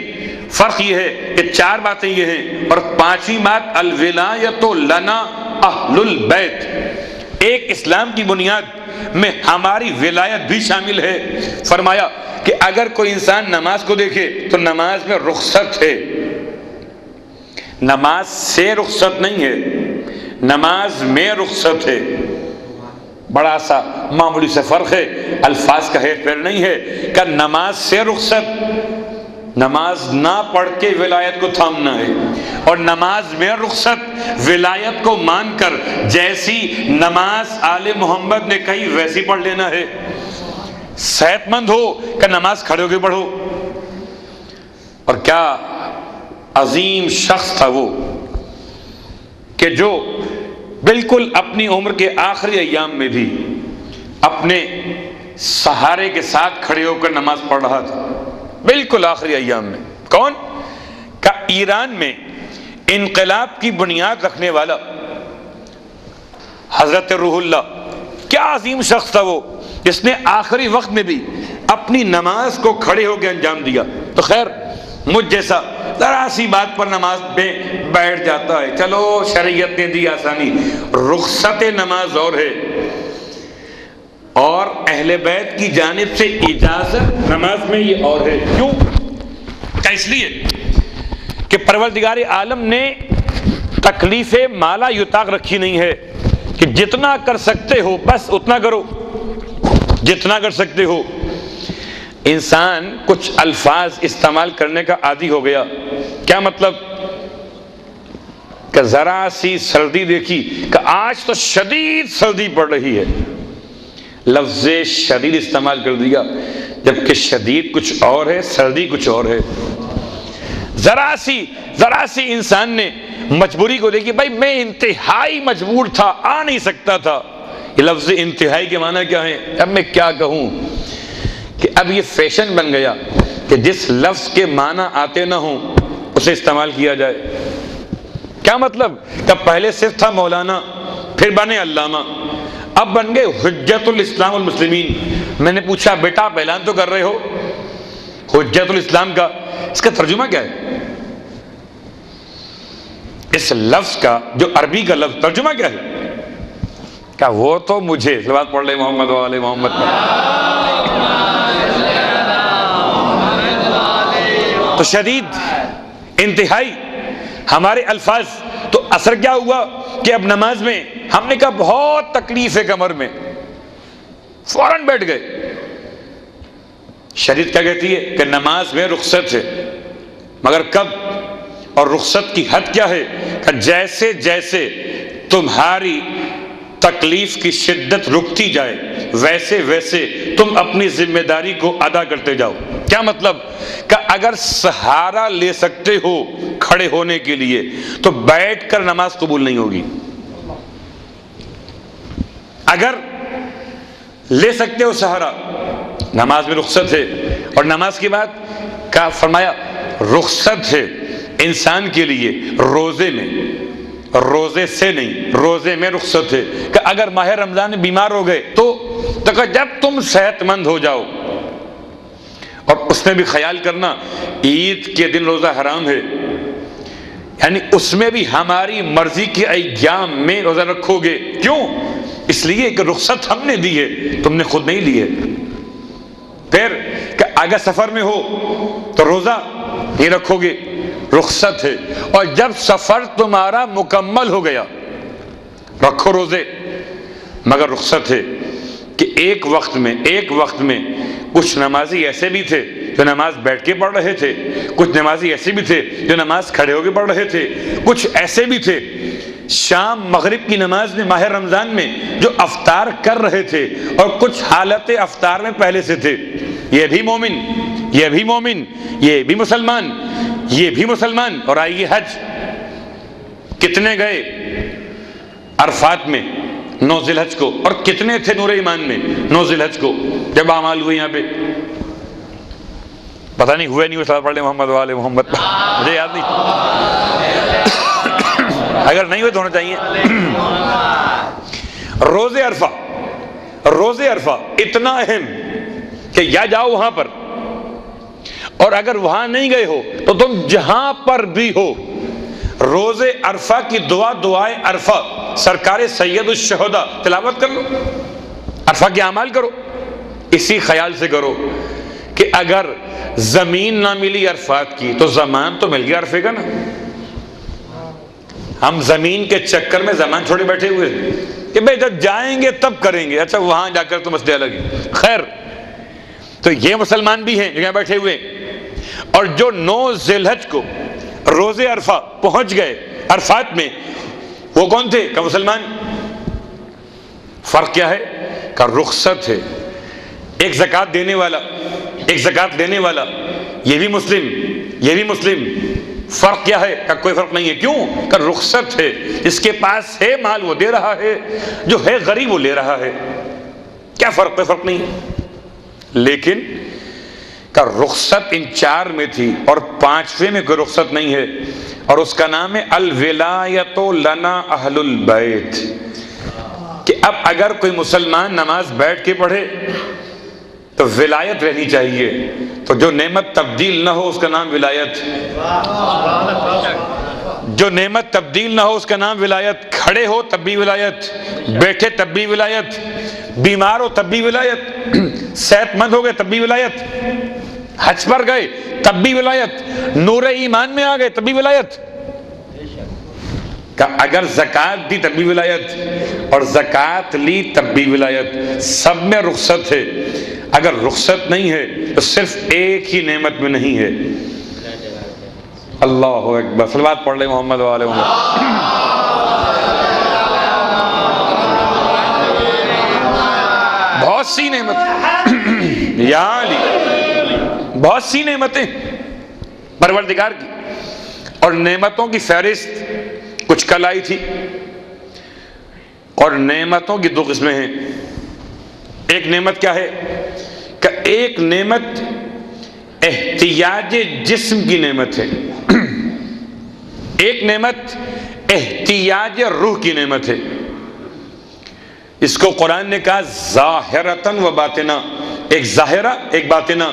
فرق یہ ہے کہ 4 باتیں یہ ہیں، اور 5ویں بات الولایۃ لنا اہل البیت، ایک اسلام کی بنیاد میں ہماری ولایت بھی شامل ہے۔ فرمایا کہ اگر کوئی انسان نماز کو دیکھے تو نماز میں رخصت ہے، نماز سے رخصت نہیں ہے، نماز میں رخصت ہے۔ بڑا سا معمولی سے فرق ہے، الفاظ کا ہیر پھیر نہیں ہے کہ نماز سے رخصت، نماز نہ پڑھ کے ولایت کو تھامنا ہے، اور نماز میں رخصت ولایت کو مان کر جیسی نماز آل محمد نے کہی ویسی پڑھ لینا ہے۔ صحت مند ہو کہ نماز کھڑے ہو کے پڑھو۔ اور کیا عظیم شخص تھا وہ کہ جو بالکل اپنی عمر کے آخری ایام میں بھی اپنے سہارے کے ساتھ کھڑے ہو کر نماز پڑھ رہا تھا، بالکل آخری ایام میں۔ کون؟ کہ ایران میں انقلاب کی بنیاد رکھنے والا حضرت روح اللہ۔ کیا عظیم شخص تھا وہ جس نے آخری وقت میں بھی اپنی نماز کو کھڑے ہو کے انجام دیا۔ تو خیر مجھ جیسا ذرا سی بات پر نماز میں بیٹھ جاتا ہے، چلو شریعت نے دی آسانی، رخصت نماز اور ہے، اور اہل بیت کی جانب سے اجازت نماز میں یہ اور ہے۔ کیوں؟ اس لیے کہ پروردگار عالم نے تکلیف مالا یطاق رکھی نہیں ہے کہ جتنا کر سکتے ہو بس اتنا کرو، جتنا کر سکتے ہو۔ انسان کچھ الفاظ استعمال کرنے کا عادی ہو گیا۔ کیا مطلب؟ کہ ذرا سی سردی دیکھی کہ آج تو شدید سردی پڑ رہی ہے، لفظ شدید استعمال کر دیا، جبکہ شدید کچھ اور ہے، سردی کچھ اور ہے۔ ذرا سی انسان نے مجبوری کو دیکھی، بھائی میں انتہائی مجبور تھا، آ نہیں سکتا تھا۔ یہ لفظ انتہائی کے معنی کیا ہے؟ اب میں کیا کہوں کہ اب یہ فیشن بن گیا کہ جس لفظ کے معنی آتے نہ ہوں اسے استعمال کیا جائے۔ کیا مطلب؟ کہ پہلے صرف تھا مولانا، پھر بنے علامہ، اب بن گئے حجت الاسلام والمسلمین۔ میں نے پوچھا بیٹا آپ اعلان تو کر رہے ہو حجت الاسلام کا، اس کا ترجمہ کیا ہے؟ اس لفظ کا جو عربی کا لفظ ترجمہ کیا ہے؟ کیا وہ تو مجھے صلوات پڑھ لے محمد و آل محمد پر۔ تو شدید، انتہائی ہمارے الفاظ، تو اثر کیا ہوا کہ اب نماز میں ہم نے کہا بہت تکلیف ہے کمر میں، فوراً بیٹھ گئے۔ شریعت کیا کہتی ہے؟ کہ نماز میں رخصت ہے، مگر کب؟ اور رخصت کی حد کیا ہے؟ کہ جیسے جیسے تمہاری تکلیف کی شدت رکتی جائے ویسے ویسے تم اپنی ذمہ داری کو ادا کرتے جاؤ۔ کیا مطلب؟ کہ اگر سہارا لے سکتے ہو کھڑے ہونے کے لیے تو بیٹھ کر نماز قبول نہیں ہوگی۔ اگر لے سکتے ہو سہارا، نماز میں رخصت ہے، اور نماز کے بعد کیا فرمایا؟ رخصت ہے، انسان کے لیے روزے میں، روزے سے نہیں، روزے میں رخصت ہے کہ اگر ماہ رمضان میں بیمار ہو گئے تو جب تم صحت مند ہو جاؤ، اور اس میں بھی خیال کرنا عید کے دن روزہ حرام ہے، یعنی اس میں بھی ہماری مرضی کے ایام میں روزہ رکھو گے، کیوں؟ اس لیے کہ رخصت ہم نے دی ہے، تم نے خود نہیں لی ہے۔ پھر کہ اگر سفر میں ہو تو روزہ نہیں رکھو گے، رخصت ہے، اور جب سفر تمہارا مکمل ہو گیا رکھو روزے، مگر رخصت ہے کہ ایک وقت میں کچھ نمازی ایسے بھی تھے جو نماز بیٹھ کے پڑھ رہے تھے، کچھ نمازی ایسے بھی تھے جو نماز کھڑے ہو کے پڑھ رہے تھے، کچھ ایسے بھی تھے شام مغرب کی نماز میں ماہ رمضان میں جو افطار کر رہے تھے، اور کچھ حالت افطار میں پہلے سے تھے۔ یہ بھی مومن، یہ بھی مومن، یہ بھی مسلمان، یہ بھی مسلمان۔ اور آئیے حج کتنے گئے عرفات میں 9 ذی الحج کو، اور کتنے تھے نور ایمان میں 9 ذی الحج کو جب اعمال ہوئے؟ یہاں پہ پتہ نہیں ہوئے نہیں ہوئے، صلی اللہ محمد وآل محمد، مجھے یاد نہیں، اگر نہیں ہوئے تو ہونا چاہیے۔ روزے عرفہ اتنا اہم کہ یا جاؤ وہاں پر، اور اگر وہاں نہیں گئے ہو تو تم جہاں پر بھی ہو روزے عرفہ کی دعائے عرفہ سرکار سید الشہداء تلاوت کر لو، عرفہ کے اعمال کرو۔ اسی خیال سے کرو کہ اگر زمین نہ ملی عرفات کی تو زمان تو مل گیا عرفے کا نا۔ ہم زمین کے چکر میں زمان چھوڑے بیٹھے ہوئے کہ بھئی جب جائیں گے تب کریں گے، اچھا وہاں جا کر تو مسئلہ الگ ہے۔ خیر، تو یہ مسلمان بھی ہیں جو یہاں بیٹھے ہوئے، اور جو 9 ذی الحج کو روزے عرفہ پہنچ گئے عرفات میں، وہ کون تھے؟ کہ مسلمان۔ فرق کیا ہے؟ کہ رخصت ہے، ایک زکوٰۃ دینے والا، ایک زکوٰۃ لینے والا، یہ بھی مسلم، یہ بھی مسلم۔ فرق کیا ہے؟ کہ کوئی فرق نہیں ہے، کیوں؟ کہ رخصت ہے، جس کے پاس ہے مال وہ دے رہا ہے، جو ہے غریب وہ لے رہا ہے، کیا فرق؟ کوئی فرق نہیں ہے۔ لیکن کہ رخصت ان 4 میں تھی اور 5ویں میں کوئی رخصت نہیں ہے، اور اس کا نام ہے الولایت لنا اہل البیت، کہ اب اگر کوئی مسلمان نماز بیٹھ کے پڑھے تو ولایت رہنی چاہیے، تو جو نعمت تبدیل نہ ہو اس کا نام ولایت، جو نعمت تبدیل نہ ہو اس کا نام ولایت۔ کھڑے ہو تب بھی ولایت، بیٹھے تب بھی ولایت، بیمار ہو تب بھی ولایت، صحت مند ہو گئے تب بھی ولایت، حج پر گئے تب بھی ولایت، نور ایمان میں آ گئے تب بھی ولایت، کہ اگر زکوٰۃ دی تب بھی ولایت، اور زکوٰۃ لی تب بھی ولایت۔ سب میں رخصت ہے، اگر رخصت نہیں ہے تو صرف ایک ہی نعمت میں نہیں ہے۔ اللہ اکبر، صلوات پڑھ لیں محمد وآل محمد۔ بہت سی نعمتیں یا علی، بہت سی نعمتیں پروردگار کی، اور نعمتوں کی فہرست کچھ کل آئی تھی، اور نعمتوں کی 2 قسمیں ہیں۔ ایک نعمت کیا ہے؟ کہ ایک نعمت احتیاج جسم کی نعمت ہے، ایک نعمت احتیاج روح کی نعمت ہے۔ اس کو قرآن نے کہا ظاہرتاً و باطنہ، ایک ظاہرہ ایک باطنہ۔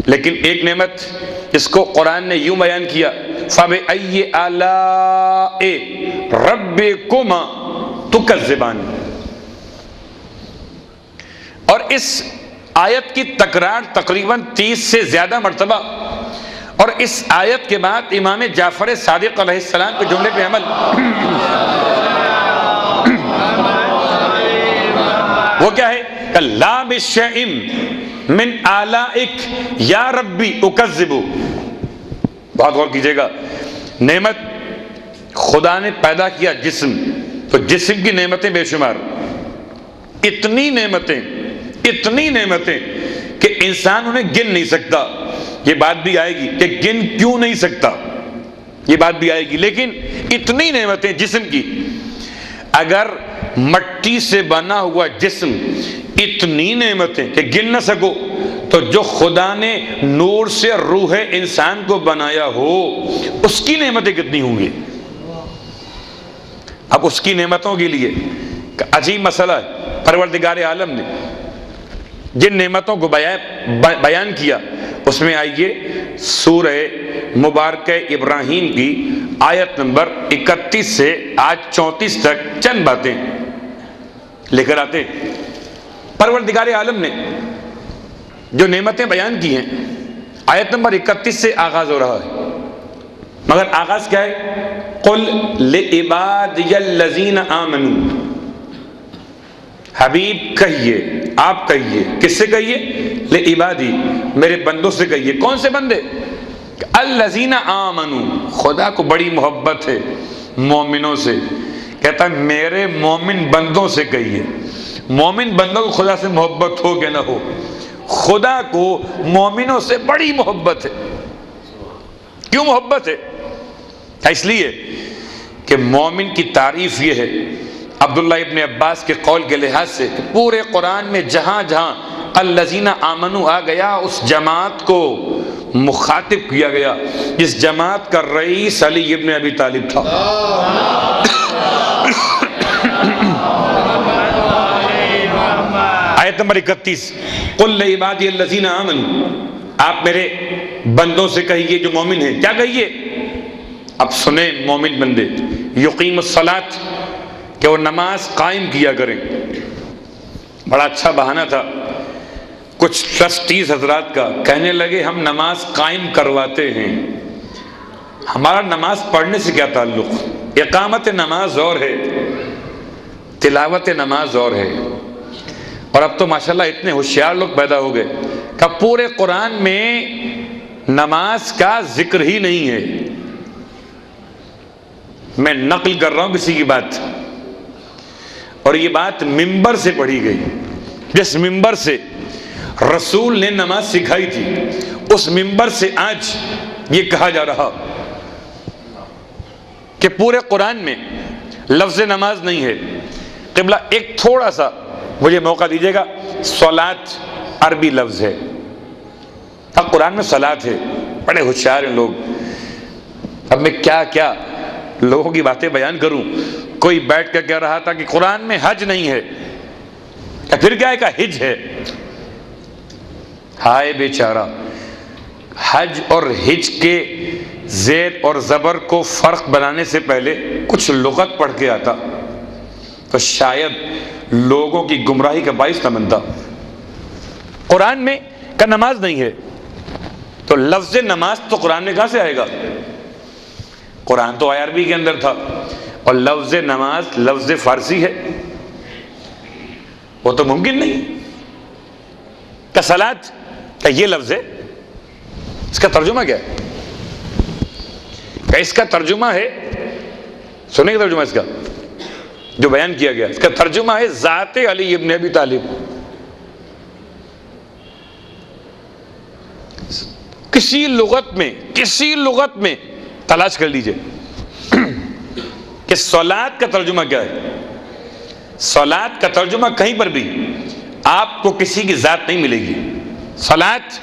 لیکن ایک نعمت اس کو قرآن نے یوں بیان کیا فَبِأَيِّ آلَاءِ رَبِّكُمَا تُكَذِّبَانِ، اور اس آیت کی تکرار تقریباً 30 سے زیادہ مرتبہ، اور اس آیت کے بعد امام جعفر صادق علیہ السلام کے جملے پہ عمل، وہ کیا ہے؟ کہ لا بِشَيْءٍ من آلائک یا ربی اکذب۔ بہت غور کیجئے گا، نعمت خدا نے پیدا کیا جسم، تو جسم کی نعمتیں بے شمار، اتنی نعمتیں کہ انسان انہیں گن نہیں سکتا۔ یہ بات بھی آئے گی کہ گن کیوں نہیں سکتا، یہ بات بھی آئے گی، لیکن اتنی نعمتیں جسم کی، اگر مٹی سے بنا ہوا جسم اتنی نعمتیں کہ گن نہ سکو، تو جو خدا نے نور سے روح انسان کو بنایا ہو اس کی نعمتیں کتنی ہوں گی؟ اب اس کی نعمتوں کے لیے عجیب مسئلہ ہے، پروردگار عالم نے جن نعمتوں کو بیان کیا اس میں آئیے سورہ مبارکہ ابراہیم کی آیت نمبر 31 سے آج 34 تک چند باتیں لے کر آتے ہیں۔ پروردگار عالم نے جو نعمتیں بیان کی ہیں آیت نمبر 31 سے آغاز ہو رہا ہے، مگر آغاز کیا ہے؟ قل لعبادی الذین آمنوا، حبیب کہیے، آپ کہیے، کس سے کہیے؟ لعبادی، میرے بندوں سے کہیے۔ کون سے بندے؟ الذین آمنوا، خدا کو بڑی محبت ہے مومنوں سے، کہتا ہے میرے مومن بندوں سے کہیے۔ مومن بندوں کو خدا سے محبت ہو کہ نہ ہو، خدا کو مومنوں سے بڑی محبت ہے۔ کیوں محبت ہے؟ اس لیے کہ مومن کی تعریف یہ ہے، عبداللہ ابن عباس کے قول کے لحاظ سے کہ پورے قرآن میں جہاں جہاں الذین آمنوا آ گیا اس جماعت کو مخاطب کیا گیا جس جماعت کا رئیس علی ابن ابی طالب تھا۔ آیت نمبر 31، قل لعبادی الذین آمنوا، آپ میرے بندوں سے کہیے جو مومن ہیں، کیا کہیے؟ اب سنیں مومن بندے، یقیم الصلاۃ، کہ وہ نماز قائم کیا کریں۔ بڑا اچھا بہانہ تھا کچھ ٹرسٹیز حضرات کا، کہنے لگے ہم نماز قائم کرواتے ہیں، ہمارا نماز پڑھنے سے کیا تعلق؟ اقامت نماز اور ہے، تلاوت نماز اور ہے۔ اور اب تو ماشاءاللہ اتنے ہوشیار لوگ پیدا ہو گئے کہ پورے قرآن میں نماز کا ذکر ہی نہیں ہے۔ میں نقل کر رہا ہوں کسی کی بات، اور یہ بات ممبر سے پڑھی گئی، جس ممبر سے رسول نے نماز سکھائی تھی اس ممبر سے آج یہ کہا جا رہا کہ پورے قرآن میں لفظ نماز نہیں ہے۔ قبلہ ایک تھوڑا سا مجھے موقع دیجیے گا، صلاۃ عربی لفظ ہے، اب قرآن میں صلاۃ ہے، بڑے ہوشیار ہیں لوگ۔ اب میں کیا کیا لوگوں کی باتیں بیان کروں۔ کوئی بیٹھ کر کہہ رہا تھا کہ قرآن میں حج نہیں ہے، پھر کیا ہے کہ حج ہے۔ ہائے بیچارہ، حج اور حج کے زیر اور زبر کو فرق بنانے سے پہلے کچھ لغت پڑھ کے آتا تو شاید لوگوں کی گمراہی کا باعث نہ بنتا۔ قرآن میں کا نماز نہیں ہے تو لفظ نماز تو قرآن میں کہاں سے آئے گا؟ قرآن تو آیا عربی کے اندر تھا، اور لفظ نماز لفظ فارسی ہے، وہ تو ممکن نہیں۔ کہ صلاۃ کا یہ لفظ ہے، اس کا ترجمہ کیا ہے؟ کہ اس کا ترجمہ ہے، سنیں گے ترجمہ اس کا جو بیان کیا گیا، اس کا ترجمہ ہے ذات علی ابن ابی طالب۔ کسی لغت میں تلاش کر لیجئے کہ صلاۃ کا ترجمہ کیا ہے۔ صلاۃ کا ترجمہ کہیں پر بھی آپ کو کسی کی ذات نہیں ملے گی۔ صلاۃ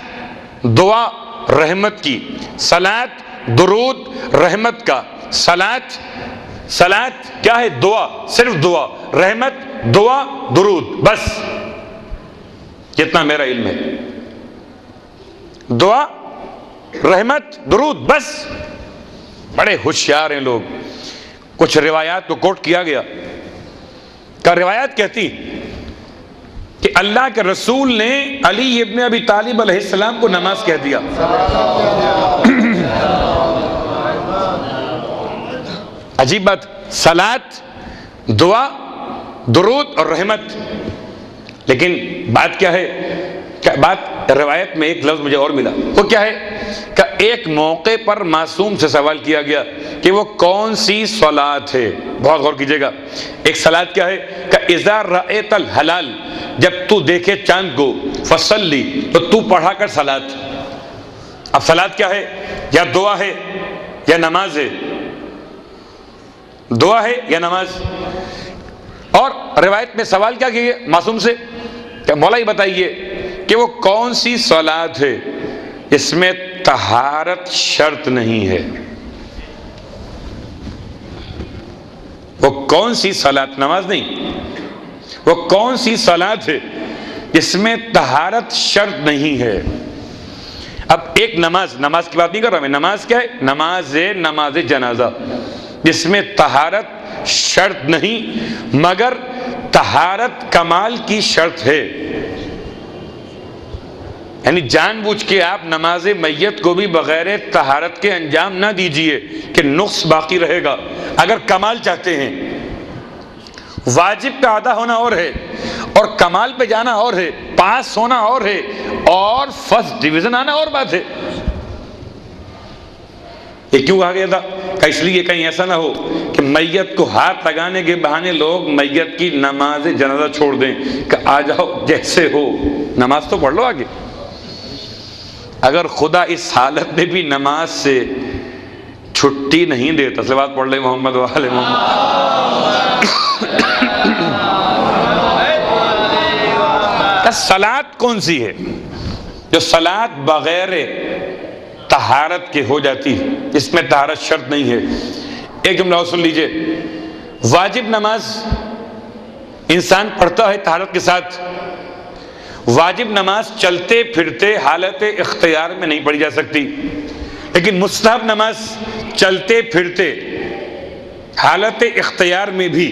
دعا رحمت کی، صلاۃ درود رحمت کا، صلاۃ کیا ہے؟ دعا، صرف دعا، رحمت، دعا، درود، بس جتنا میرا علم ہے، دعا رحمت درود بس۔ بڑے ہوشیار ہیں لوگ۔ کچھ روایات کو کوٹ کیا گیا کہ روایات کہتی کہ اللہ کے رسول نے علی ابن ابی طالب علیہ السلام کو نماز کہہ دیا۔ عجیب بات، صلاۃ، دعا، درود اور رحمت، لیکن بات کیا ہے؟ بات روایت میں ایک لفظ مجھے اور ملا، وہ کیا ہے کہ ایک موقع پر معصوم سے سوال کیا گیا کہ وہ کون سی صلاۃ ہے۔ بہت غور کیجئے گا، ایک صلاۃ کیا ہے کہ اذا رأیت الہلال، جب تو دیکھے چاند کو، فصلی، تو تو پڑھا کر صلاۃ۔ اب صلاۃ کیا ہے؟ یا دعا ہے یا نماز ہے، دعا ہے یا نماز۔ اور روایت میں سوال کیا کیا معصوم سے کہ مولا یہ بتائیے کہ وہ کون سی صلاۃ ہے اس میں طہارت شرط نہیں ہے؟ وہ کون سی صلاۃ، نماز نہیں، وہ کون سی صلاۃ ہے جس میں طہارت شرط نہیں ہے؟ اب ایک نماز کی بات نہیں کر رہا میں، نماز کیا ہے؟ نماز جنازہ، جس میں طہارت شرط نہیں مگر طہارت کمال کی شرط ہے. یعنی جان بوجھ کے آپ نماز میت کو بھی بغیر طہارت کے انجام نہ دیجئے کہ نقص باقی رہے گا. اگر کمال چاہتے ہیں، واجب کا ادا ہونا اور ہے اور کمال پہ جانا اور ہے، پاس ہونا اور ہے اور فرسٹ ڈویژن آنا اور بات ہے. یہ کیوں کہا گیا تھا؟ کہ اس لیے کہیں ایسا نہ ہو کہ میت کو ہاتھ لگانے کے بہانے لوگ میت کی نماز جنازہ چھوڑ دیں کہ آ جاؤ جیسے ہو، نماز تو پڑھ لو آگے. اگر خدا اس حالت میں بھی نماز سے چھٹی نہیں دیتا، صلوات پڑھ لیں محمد و آل محمد. صلاۃ کون سی ہے جو صلاۃ بغیر طہارت کے ہو جاتی ہے، اس میں طہارت شرط نہیں ہے؟ ایک جملہ اور سن لیجئے. واجب نماز انسان پڑھتا ہے طہارت کے ساتھ. واجب نماز چلتے پھرتے حالت اختیار میں نہیں پڑھی جا سکتی، لیکن مستحب نماز چلتے پھرتے حالت اختیار میں بھی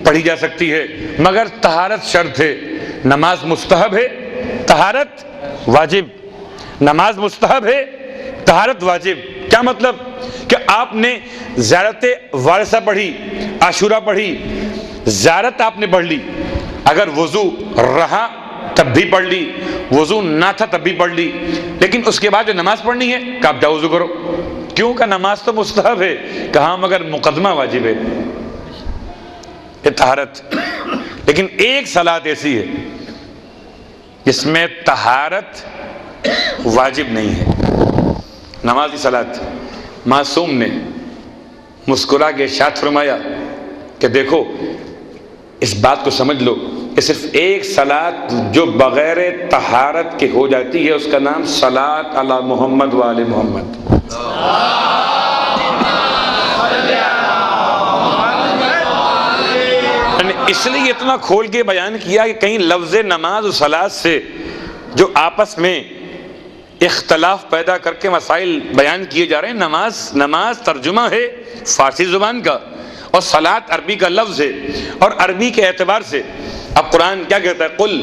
پڑھی جا سکتی ہے مگر طہارت شرط ہے. نماز مستحب ہے، طہارت واجب. نماز مستحب ہے، طہارت واجب. کیا مطلب؟ کہ آپ نے زیارت وارثہ پڑھی، عاشورہ پڑھی، زیارت آپ نے پڑھ لی، اگر وضو رہا تب بھی پڑھ لی، وضو نہ تھا تب بھی پڑھ لی، لیکن اس کے بعد جو نماز پڑھنی ہے کہ آپ جاؤ وضو کرو. کیوں کہ نماز تو مستحب ہے، کہاں مگر مقدمہ واجب ہے، یہ طہارت. لیکن ایک صلاۃ ایسی ہے جس میں طہارت واجب نہیں ہے، نماز کی صلاۃ. معصوم نے مسکرا کے ارشاد فرمایا کہ دیکھو اس بات کو سمجھ لو کہ صرف ایک صلاۃ جو بغیر طہارت کے ہو جاتی ہے اس کا نام صلاۃ علی محمد و آل محمد. اس لیے اتنا کھول کے بیان کیا کہ کہیں لفظ نماز و صلاۃ سے جو آپس میں اختلاف پیدا کر کے مسائل بیان کیے جا رہے ہیں. نماز ترجمہ ہے فارسی زبان کا اور صلاۃ عربی کا لفظ ہے، اور عربی کے اعتبار سے اب قرآن کیا کہتا ہے؟ قل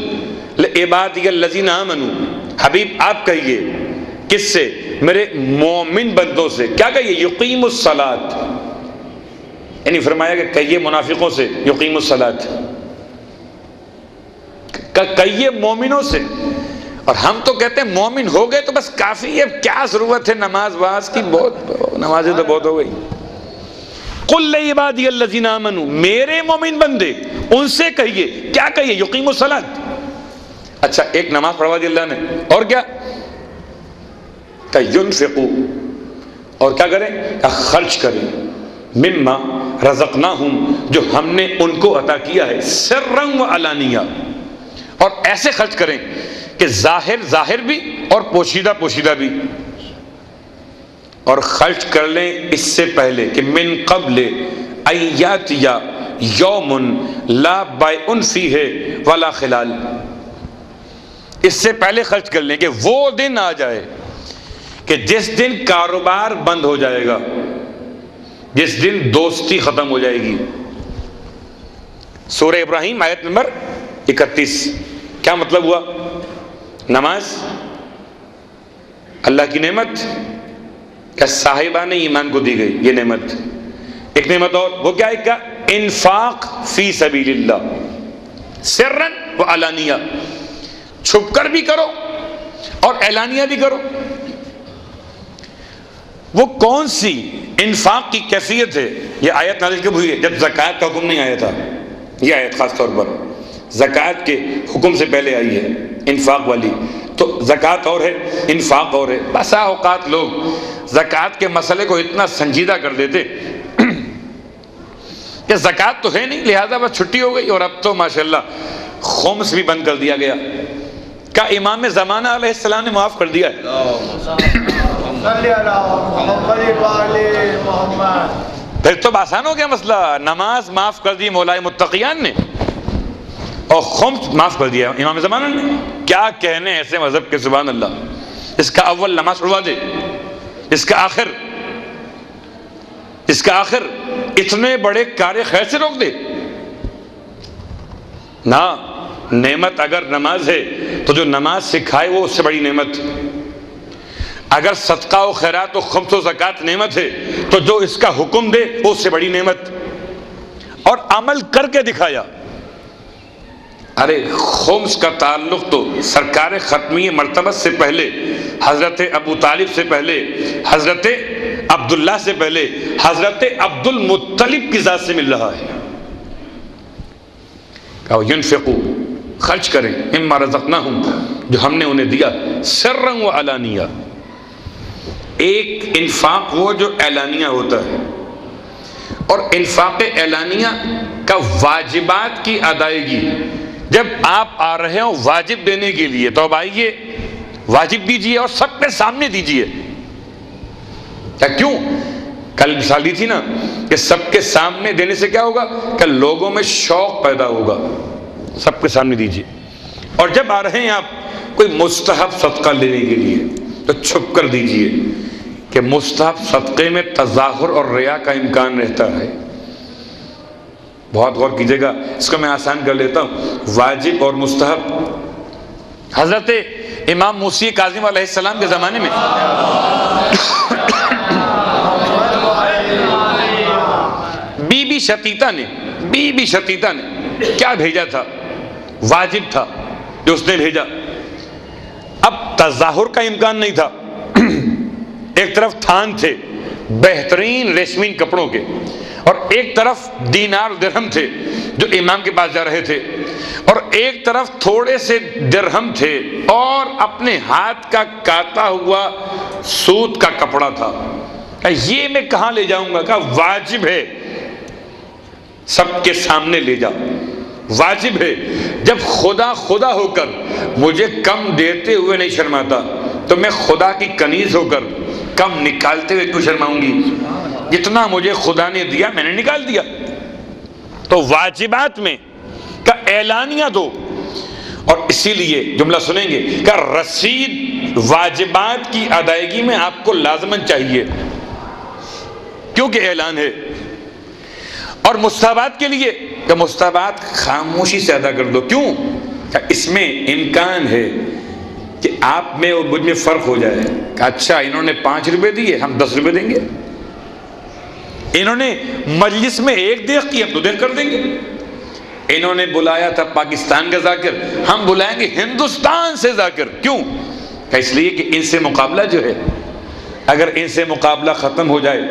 لعبادی الذین آمنوا، حبیب آپ کہیے کس سے؟ میرے مومن بندوں سے. کیا کہیے؟ یقیم الصلاۃ، یعنی فرمایا کہ کہیے منافقوں سے یقیم الصلاۃ، کہیے مومنوں سے. اور ہم تو کہتے ہیں مومن ہو گئے تو بس کافی ہے، کیا ضرورت ہے نماز واز کی، بہت نمازیں تو بہت ہو گئی. قل لعبادی الذین آمنوا، میرے مومن بندے ان سے کہیے. کیا کہیے؟ یقیم الصلاۃ. اچھا ایک نماز پڑھوا دی اللہ نے، اور کیا؟ کہ ینفقوا، اور کیا کریں؟ کہ خرچ کریں، مما رزقناہم، جو ہم نے ان کو عطا کیا ہے، سرا و علانیہ، اور ایسے خرچ کریں کہ ظاہر بھی اور پوشیدہ بھی. اور خرچ کر لیں اس سے پہلے کہ من قبل ان یاتی یوم لا بیع فیہ ولا خلال، اس سے پہلے خرچ کر لیں کہ وہ دن آ جائے کہ جس دن کاروبار بند ہو جائے گا، جس دن دوستی ختم ہو جائے گی. سورہ ابراہیم آیت نمبر 31. کیا مطلب ہوا؟ نماز اللہ کی نعمت کہ صاحبان ایمان کو دی گئی یہ نعمت. ایک نعمت اور، وہ کیا ہے؟ کیا؟ انفاق فی سبیل اللہ، سرن و علانیہ، چھپ کر بھی کرو اور اعلانیہ بھی کرو. وہ کون سی انفاق کی کیفیت ہے؟ یہ آیت نازل کب ہوئی ہے؟ جب زکوٰۃ کا حکم نہیں آیا تھا. یہ آیت خاص طور پر زکوٰۃ کے حکم سے پہلے آئی ہے، انفاق والی. تو زکوٰۃ اور ہے، انفاق اور ہے. بسا اوقات لوگ زکوٰۃ کے مسئلے کو اتنا سنجیدہ کر دیتے کہ زکوٰۃ تو ہے نہیں لہذا بس چھٹی ہو گئی، اور اب تو ماشاءاللہ خمس بھی بند کر دیا گیا. کیا امام زمانہ علیہ السلام نے معاف کر دیا ہے؟ پھر تو آسان ہو گیا مسئلہ. نماز معاف کر دی مولا متقیان نے اور خمس معاف کر دیا امام زمانہ نے. کیا کہنے ایسے مذہب کے، سبحان اللہ. اس کا اول نماز اڑوا دے، اس کا آخر اتنے بڑے کار خیر سے روک دے. نہ، نعمت اگر نماز ہے تو جو نماز سکھائے وہ اس سے بڑی نعمت. اگر صدقہ و خیرات و خمس و زکوٰۃ نعمت ہے تو جو اس کا حکم دے وہ اس سے بڑی نعمت. اور عمل کر کے دکھایا. ارے خمس کا تعلق تو سرکار ختمی مرتبہ سے پہلے، حضرت ابو طالب سے پہلے، حضرت عبداللہ سے پہلے، حضرت عبد المطلب کی ذات سے مل رہا ہے. کہ ینفقوا، خرچ کریں، مما رزقناہم، جو ہم نے انہیں دیا، سرا و علانیہ. ایک انفاق وہ جو اعلانیہ ہوتا ہے، اور انفاق اعلانیہ کا واجبات کی ادائیگی. جب آپ آ رہے ہو واجب دینے کے لیے تو اب آئیے واجب دیجئے اور سب کے سامنے دیجئے. کیا کیوں؟ کل مثال دی تھی نا کہ سب کے سامنے دینے سے کیا ہوگا کہ لوگوں میں شوق پیدا ہوگا. سب کے سامنے دیجئے. اور جب آ رہے ہیں آپ کوئی مستحب صدقہ لینے کے لیے تو چھپ کر دیجئے کہ مستحب صدقے میں تظاہر اور ریا کا امکان رہتا ہے. بہت غور کیجئے گا، اس کو میں آسان کر لیتا ہوں. واجب اور مستحب حضرت امام موسی کاظم علیہ السلام کے زمانے میں بی بی شتیتہ نے کیا بھیجا تھا؟ واجب تھا جو اس نے بھیجا. اب تظاہر کا امکان نہیں تھا. ایک طرف تھان تھے بہترین ریشمین کپڑوں کے، اور ایک طرف دینار درہم تھے جو امام کے پاس جا رہے تھے، اور ایک طرف تھوڑے سے درہم تھے اور اپنے ہاتھ کا کاتا ہوا سوت کا کپڑا تھا. یہ میں کہاں لے جاؤں گا؟ کہ واجب ہے سب کے سامنے لے جاؤ. واجب ہے. جب خدا ہو کر مجھے کم دیتے ہوئے نہیں شرماتا تو میں خدا کی کنیز ہو کر کم نکالتے ہوئے کیوں شرماؤں گی؟ جتنا مجھے خدا نے دیا میں نے نکال دیا. تو واجبات میں کا اعلانیہ دو. اور اسی لیے جملہ سنیں گے کہ رسید واجبات کی ادائیگی میں آپ کو لازماً چاہیے کیونکہ اعلان ہے. اور مستحبات کے لیے کہ مستحبات خاموشی سے ادا کر دو. کیوں؟ کہ اس میں امکان ہے کہ آپ میں اور مجھ میں فرق ہو جائے کہ اچھا انہوں نے 5 روپے دیے، ہم 10 روپے دیں گے. انہوں نے مجلس میں 1 دیغ کی، ہم 2 دیغ کر دیں گے. انہوں نے بلایا تھا پاکستان کا ذاکر، ہم بلائیں گے ہندوستان سے ذاکر. کیوں؟ کہ اس لیے کہ ان سے مقابلہ جو ہے، اگر ان سے مقابلہ ختم ہو جائے،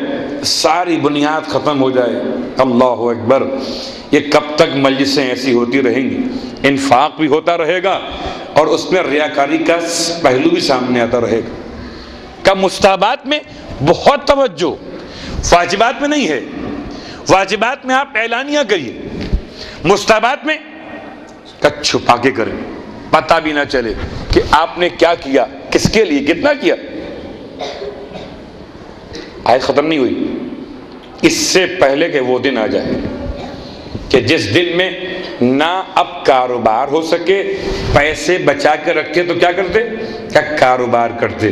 ساری بنیاد ختم ہو جائے، اللہ اکبر، یہ کب تک مجلسیں ایسی ہوتی رہیں گی؟ انفاق بھی ہوتا رہے گا اور اس میں ریاکاری کا پہلو بھی سامنے آتا رہے گا. کہ مستحبات میں بہت توجہ، واجبات میں نہیں ہے. واجبات میں آپ اعلانیہ کریے، مستحبات میں چھپا کے کریں، پتہ بھی نہ چلے کہ آپ نے کیا کیا، کس کے لیے، کتنا کیا. آیت ختم نہیں ہوئی. اس سے پہلے کہ وہ دن آ جائے کہ جس دن میں نہ اب کاروبار ہو سکے، پیسے بچا کے رکھے تو کیا کرتے؟ کیا کاروبار کرتے.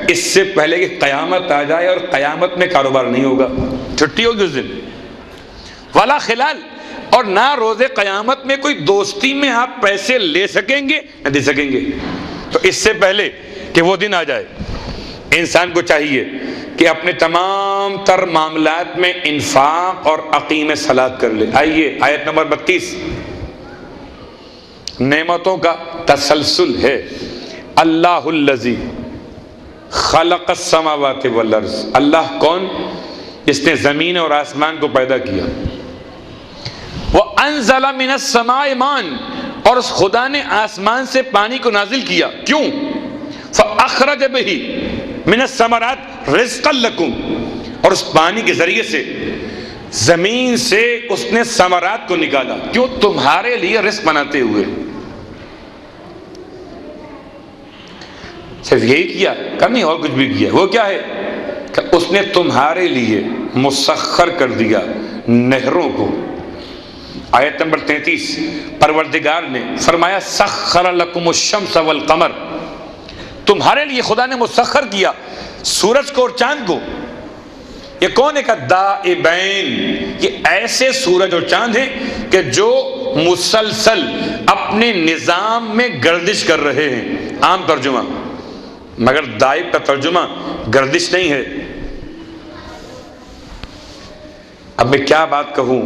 اس سے پہلے کہ قیامت آ جائے اور قیامت میں کاروبار نہیں ہوگا، چھٹی ہوگی اس دن والا خلال. اور نہ روز قیامت میں کوئی دوستی میں آپ پیسے لے سکیں گے نہ دے سکیں گے. تو اس سے پہلے کہ وہ دن آ جائے انسان کو چاہیے کہ اپنے تمام تر معاملات میں انفاق اور اقیم صلاۃ کر لے. آئیے آیت نمبر 32. نعمتوں کا تسلسل ہے. اللہ الذی خلق السماوات والارض. اللہ کون؟ جس نے زمین اور آسمان کو پیدا کیا. وانزل من السماء ماء، اور اس خدا نے آسمان سے پانی کو نازل کیا. کیوں؟ فاخرج به من الثمرات رزقا لکم، اور اس پانی کے ذریعے سے زمین سے اس نے ثمرات کو نکالا. کیوں؟ تمہارے لیے رزق بناتے ہوئے. صرف یہی کیا؟ کہا نہیں، اور کچھ بھی کیا۔ وہ کیا ہے؟ کہ اس نے تمہارے لیے مسخر کر دیا نہروں کو۔ آیت نمبر 33، پروردگار نے فرمایا سخر لکم الشمس والقمر، تمہارے لیے خدا نے مسخر کیا سورج کو اور چاند کو۔ یہ کون ہے؟ کہ دائبین، یہ ایسے سورج اور چاند ہیں کہ جو مسلسل اپنے نظام میں گردش کر رہے ہیں، عام ترجمہ، مگر دائب کا ترجمہ گردش نہیں ہے۔ اب میں کیا بات کہوں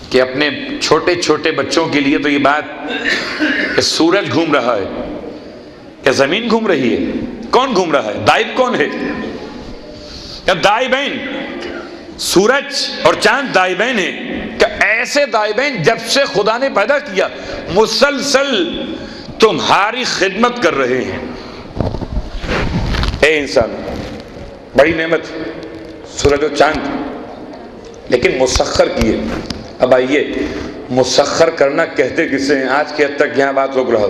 کہ اپنے چھوٹے چھوٹے بچوں کے لیے تو یہ بات کہ سورج گھوم رہا ہے یا زمین گھوم رہی ہے، کون گھوم رہا ہے؟ دائب کون ہے؟ یا دائبین، سورج اور چاند دائبین ہیں کہ ایسے دائبین جب سے خدا نے پیدا کیا مسلسل تمہاری خدمت کر رہے ہیں۔ اے انسان، بڑی نعمت سورج اور چاند، لیکن مسخر کیے۔ اب آئیے، مسخر کرنا کہتے کسے ہیں؟ آج کی حد تک یہاں بات رک رہا۔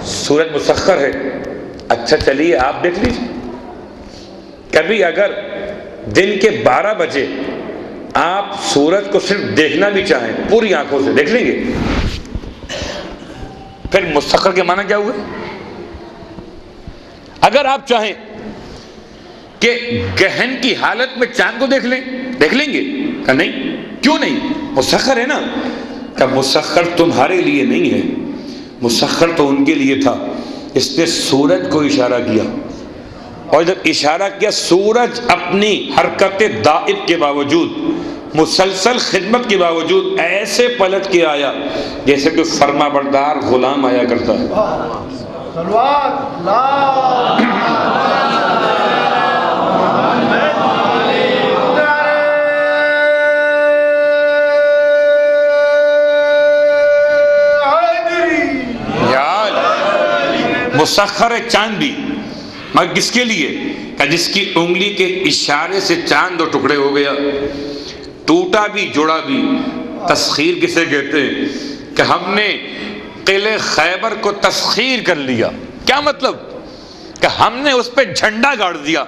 سورج مسخر ہے، اچھا چلیے آپ دیکھ لیجیے، کبھی اگر دن کے 12 بجے آپ سورج کو صرف دیکھنا بھی چاہیں پوری آنکھوں سے دیکھ لیں گے؟ پھر مسخر کے معنی کیا ہوئے؟ اگر آپ چاہیں کہ گہن کی حالت میں چاند کو دیکھ لیں گے؟ کہ نہیں، کیوں نہیں؟ مسخر ہے نا۔ کہ مسخر تمہارے لیے نہیں ہے، مسخر تو ان کے لیے تھا۔ اس نے سورج کو اشارہ کیا، اور جب اشارہ کیا سورج اپنی حرکت دائب کے باوجود، مسلسل خدمت کے باوجود ایسے پلٹ کے آیا جیسے کہ فرما بردار غلام آیا کرتا ہے۔ مسخر ہے چاند بھی، مگر کس کے لیے؟ کہ جس کی انگلی کے اشارے سے چاند دو ٹکڑے ہو گیا، ٹوٹا بھی جوڑا بھی۔ تسخیر کسے کہتے ہیں؟ کہ ہم نے قلعہ خیبر کو تسخیر کر لیا۔ کیا مطلب؟ کہ ہم نے اس پہ جھنڈا گاڑ دیا،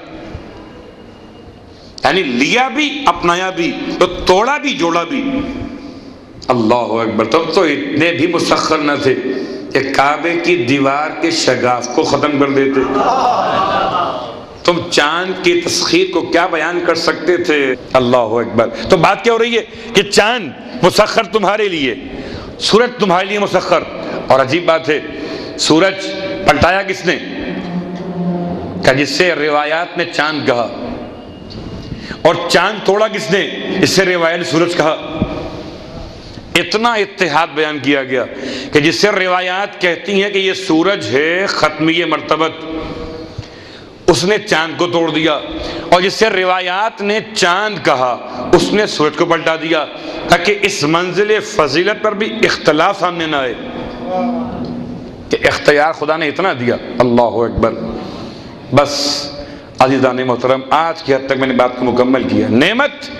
یعنی لیا بھی اپنایا بھی، تو توڑا بھی جوڑا بھی۔ اللہ اکبر! تم تو اتنے بھی مسخر نہ تھے کہ کعبے کی دیوار کے شگاف کو ختم کر دیتے۔ تم چاند کی تسخیر کو کیا بیان کر سکتے تھے؟ اللہ اکبر! تو بات کیا ہو رہی ہے کہ چاند مسخر تمہارے لیے، سورج تمہارے لیے مسخر۔ اور عجیب بات ہے، سورج پلٹایا کس نے؟ کہ جس سے روایات نے چاند کہا، اور چاند توڑا کس نے؟ اس سے روایات نے سورج کہا۔ اتنا اتحاد بیان کیا گیا کہ جس سے روایات کہتی ہیں کہ یہ سورج ہے ختمی مرتبت، اس نے چاند کو توڑ دیا، اور جس سے روایات نے چاند کہا اس نے سورج کو پلٹا دیا، تاکہ اس منزل فضیلت پر بھی اختلاف سامنے نہ آئے کہ اختیار خدا نے اتنا دیا۔ اللہ اکبر! بس عزیزان محترم، آج کی حد تک میں نے بات کو مکمل کیا۔ نعمت،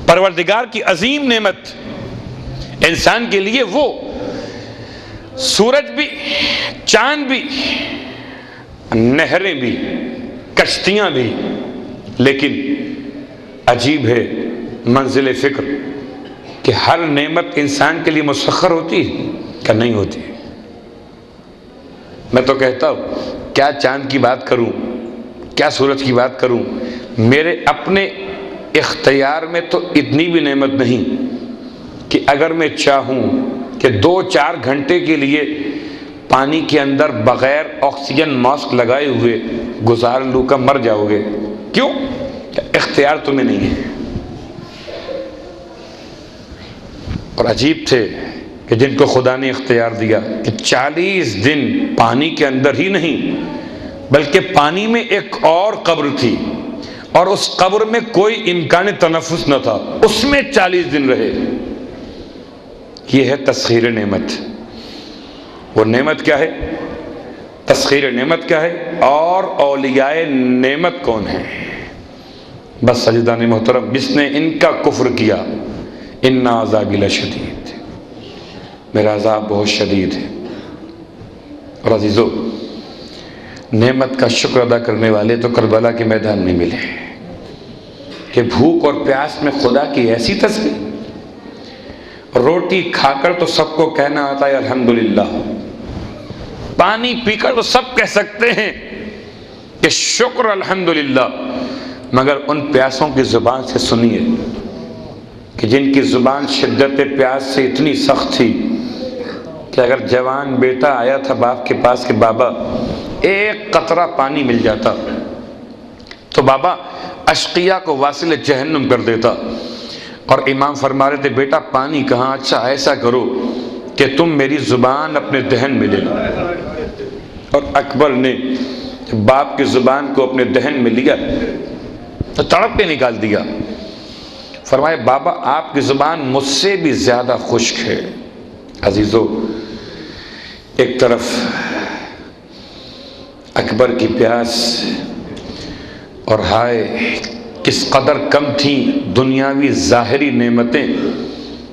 پروردگار کی عظیم نعمت انسان کے لیے، وہ سورج بھی، چاند بھی، نہریں بھی، کشتیاں بھی، لیکن عجیب ہے منزل فکر کہ ہر نعمت انسان کے لیے مسخر ہوتی ہے کہ نہیں ہوتی؟ میں تو کہتا ہوں کیا چاند کی بات کروں، کیا سورج کی بات کروں، میرے اپنے اختیار میں تو اتنی بھی نعمت نہیں کہ اگر میں چاہوں کہ 2-4 گھنٹے کے لیے پانی کے اندر بغیر آکسیجن ماسک لگائے ہوئے گزار لوں کا مر جاؤ گے۔ کیوں؟ اختیار تمہیں نہیں ہے۔ اور عجیب تھے کہ جن کو خدا نے اختیار دیا کہ 40 دن پانی کے اندر ہی نہیں بلکہ پانی میں ایک اور قبر تھی، اور اس قبر میں کوئی امکان تنفس نہ تھا، اس میں 40 دن رہے۔ یہ ہے تسخیر نعمت۔ وہ نعمت کیا ہے؟ تسخیر نعمت کیا ہے؟ اور اولیاء نعمت کون ہیں؟ بس عزیزان محترم، جس نے ان کا کفر کیا، ان عذابی لشدید، میرا عذاب بہت شدید ہے۔ اور عزیزو، نعمت کا شکر ادا کرنے والے تو کربلا کے میدان میں ملے کہ بھوک اور پیاس میں خدا کی ایسی تسبیح، روٹی کھا کر تو سب کو کہنا آتا ہے الحمدللہ، پانی پی کر تو سب کہہ سکتے ہیں کہ شکر الحمدللہ، مگر ان پیاسوں کی زبان سے سنیے کہ جن کی زبان شدت پیاس سے اتنی سخت تھی کہ اگر جوان بیٹا آیا تھا باپ کے پاس کہ بابا ایک قطرہ پانی مل جاتا تو بابا اشقیاء کو واصل جہنم کر دیتا، اور امام فرما رہے تھے بیٹا پانی کہاں، اچھا ایسا کرو کہ تم میری زبان اپنے دہن میں لے لو۔ اور اکبر نے باپ کی زبان کو اپنے دہن میں لیا تو تڑپ کے نکال دیا، فرمایا بابا آپ کی زبان مجھ سے بھی زیادہ خشک ہے۔ عزیزو، ایک طرف اکبر کی پیاس، اور ہائے کس قدر کم تھیں دنیاوی ظاہری نعمتیں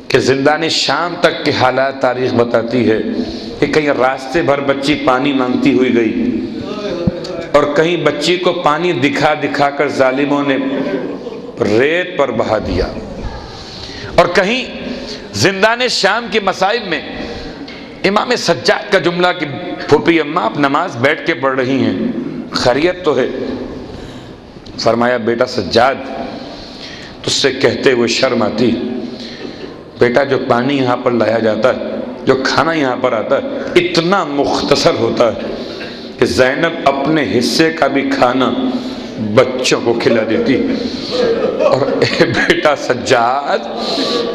کہ زندان شام تک کے حالات تاریخ بتاتی ہے کہ کہیں راستے بھر بچی پانی مانگتی ہوئی گئی، اور کہیں بچی کو پانی دکھا دکھا کر ظالموں نے ریت پر بہا دیا، اور کہیں زندان شام کے مصائب میں امام سجاد کا جملہ کہ پھوپھی اماں آپ نماز بیٹھ کے پڑھ رہی ہیں، خیریت تو ہے؟ فرمایا بیٹا سجاد، تجھ سے کہتے ہوئے شرم آتی، بیٹا جو پانی یہاں پر لایا جاتا ہے، جو کھانا یہاں پر آتا ہے اتنا مختصر ہوتا ہے کہ زینب اپنے حصے کا بھی کھانا بچوں کو کھلا دیتی، اور اے بیٹا سجاد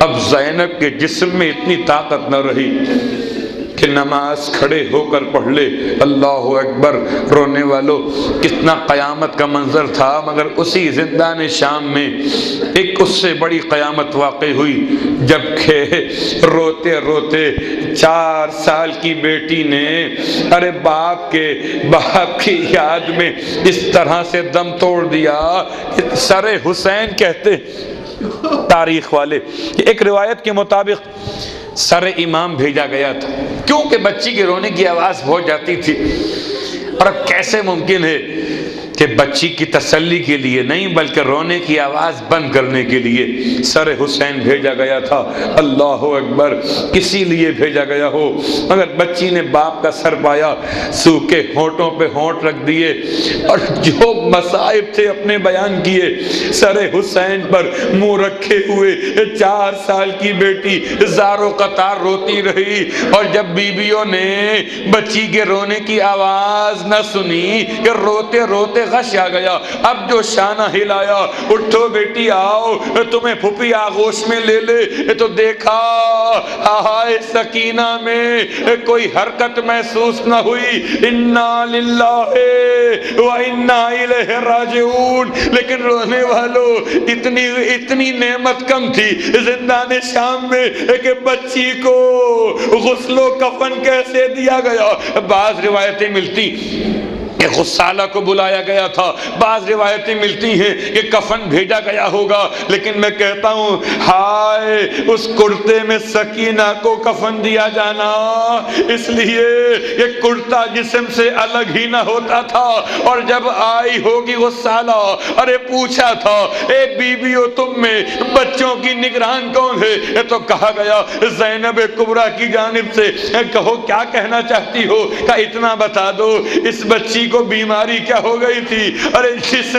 اب زینب کے جسم میں اتنی طاقت نہ رہی کہ نماز کھڑے ہو کر پڑھ لے۔ اللہ اکبر، رونے والوں کتنا قیامت کا منظر تھا، مگر اسی زندان شام میں ایک اس سے بڑی قیامت واقع ہوئی جب کہ روتے روتے 4 سال کی بیٹی نے ارے باپ کی یاد میں اس طرح سے دم توڑ دیا کہ سر حسین کہتے تاریخ والے کہ ایک روایت کے مطابق سر امام بھیجا گیا تھا، کیونکہ بچی کے رونے کی آواز بہت جاتی تھی، اور اب کیسے ممکن ہے کہ بچی کی تسلی کے لیے نہیں بلکہ رونے کی آواز بند کرنے کے لیے سر حسین بھیجا گیا تھا۔ اللہ اکبر، کسی لیے بھیجا گیا ہو مگر بچی نے باپ کا سر پایا، سوکھے ہونٹوں پہ ہونٹ رکھ دیے اور جو مصائب تھے اپنے بیان کیے۔ سر حسین پر منہ رکھے ہوئے 4 سال کی بیٹی زارو قطار روتی رہی، اور جب بیویوں نے بچی کے رونے کی آواز نہ سنی کہ روتے روتے غش آ گیا، اب جو شانہ ہلایا، اٹھو بیٹی آؤ تمہیں پھپھی آغوش میں لے لے، تو دیکھا ہائے سکینہ میں کوئی حرکت محسوس نہ ہوئی۔ انا للہ و انا الیہ راجعون، لیکن رونے والوں اتنی نعمت کم تھی زندان شام میں کہ بچی کو غسل و کفن کیسے دیا گیا۔ بعض روایتیں ملتی کہ غسالہ کو بلایا گیا تھا، بعض روایتیں ملتی ہیں کہ کفن بھیجا گیا ہوگا، لیکن میں کہتا ہوں ہائے اس کرتے میں سکینہ کو کفن دیا جانا، اس لیے کہ کرتا جسم سے الگ ہی نہ ہوتا تھا، اور جب آئی ہوگی غسالہ ارے پوچھا تھا اے بیویو تم میں بچوں کی نگران کون ہے، تو کہا گیا زینب کبریٰ کی جانب سے، کہو کیا کہنا چاہتی ہو، کہ اتنا بتا دو اس بچی کو بیماری کیا ہو گئی تھی، ارے جس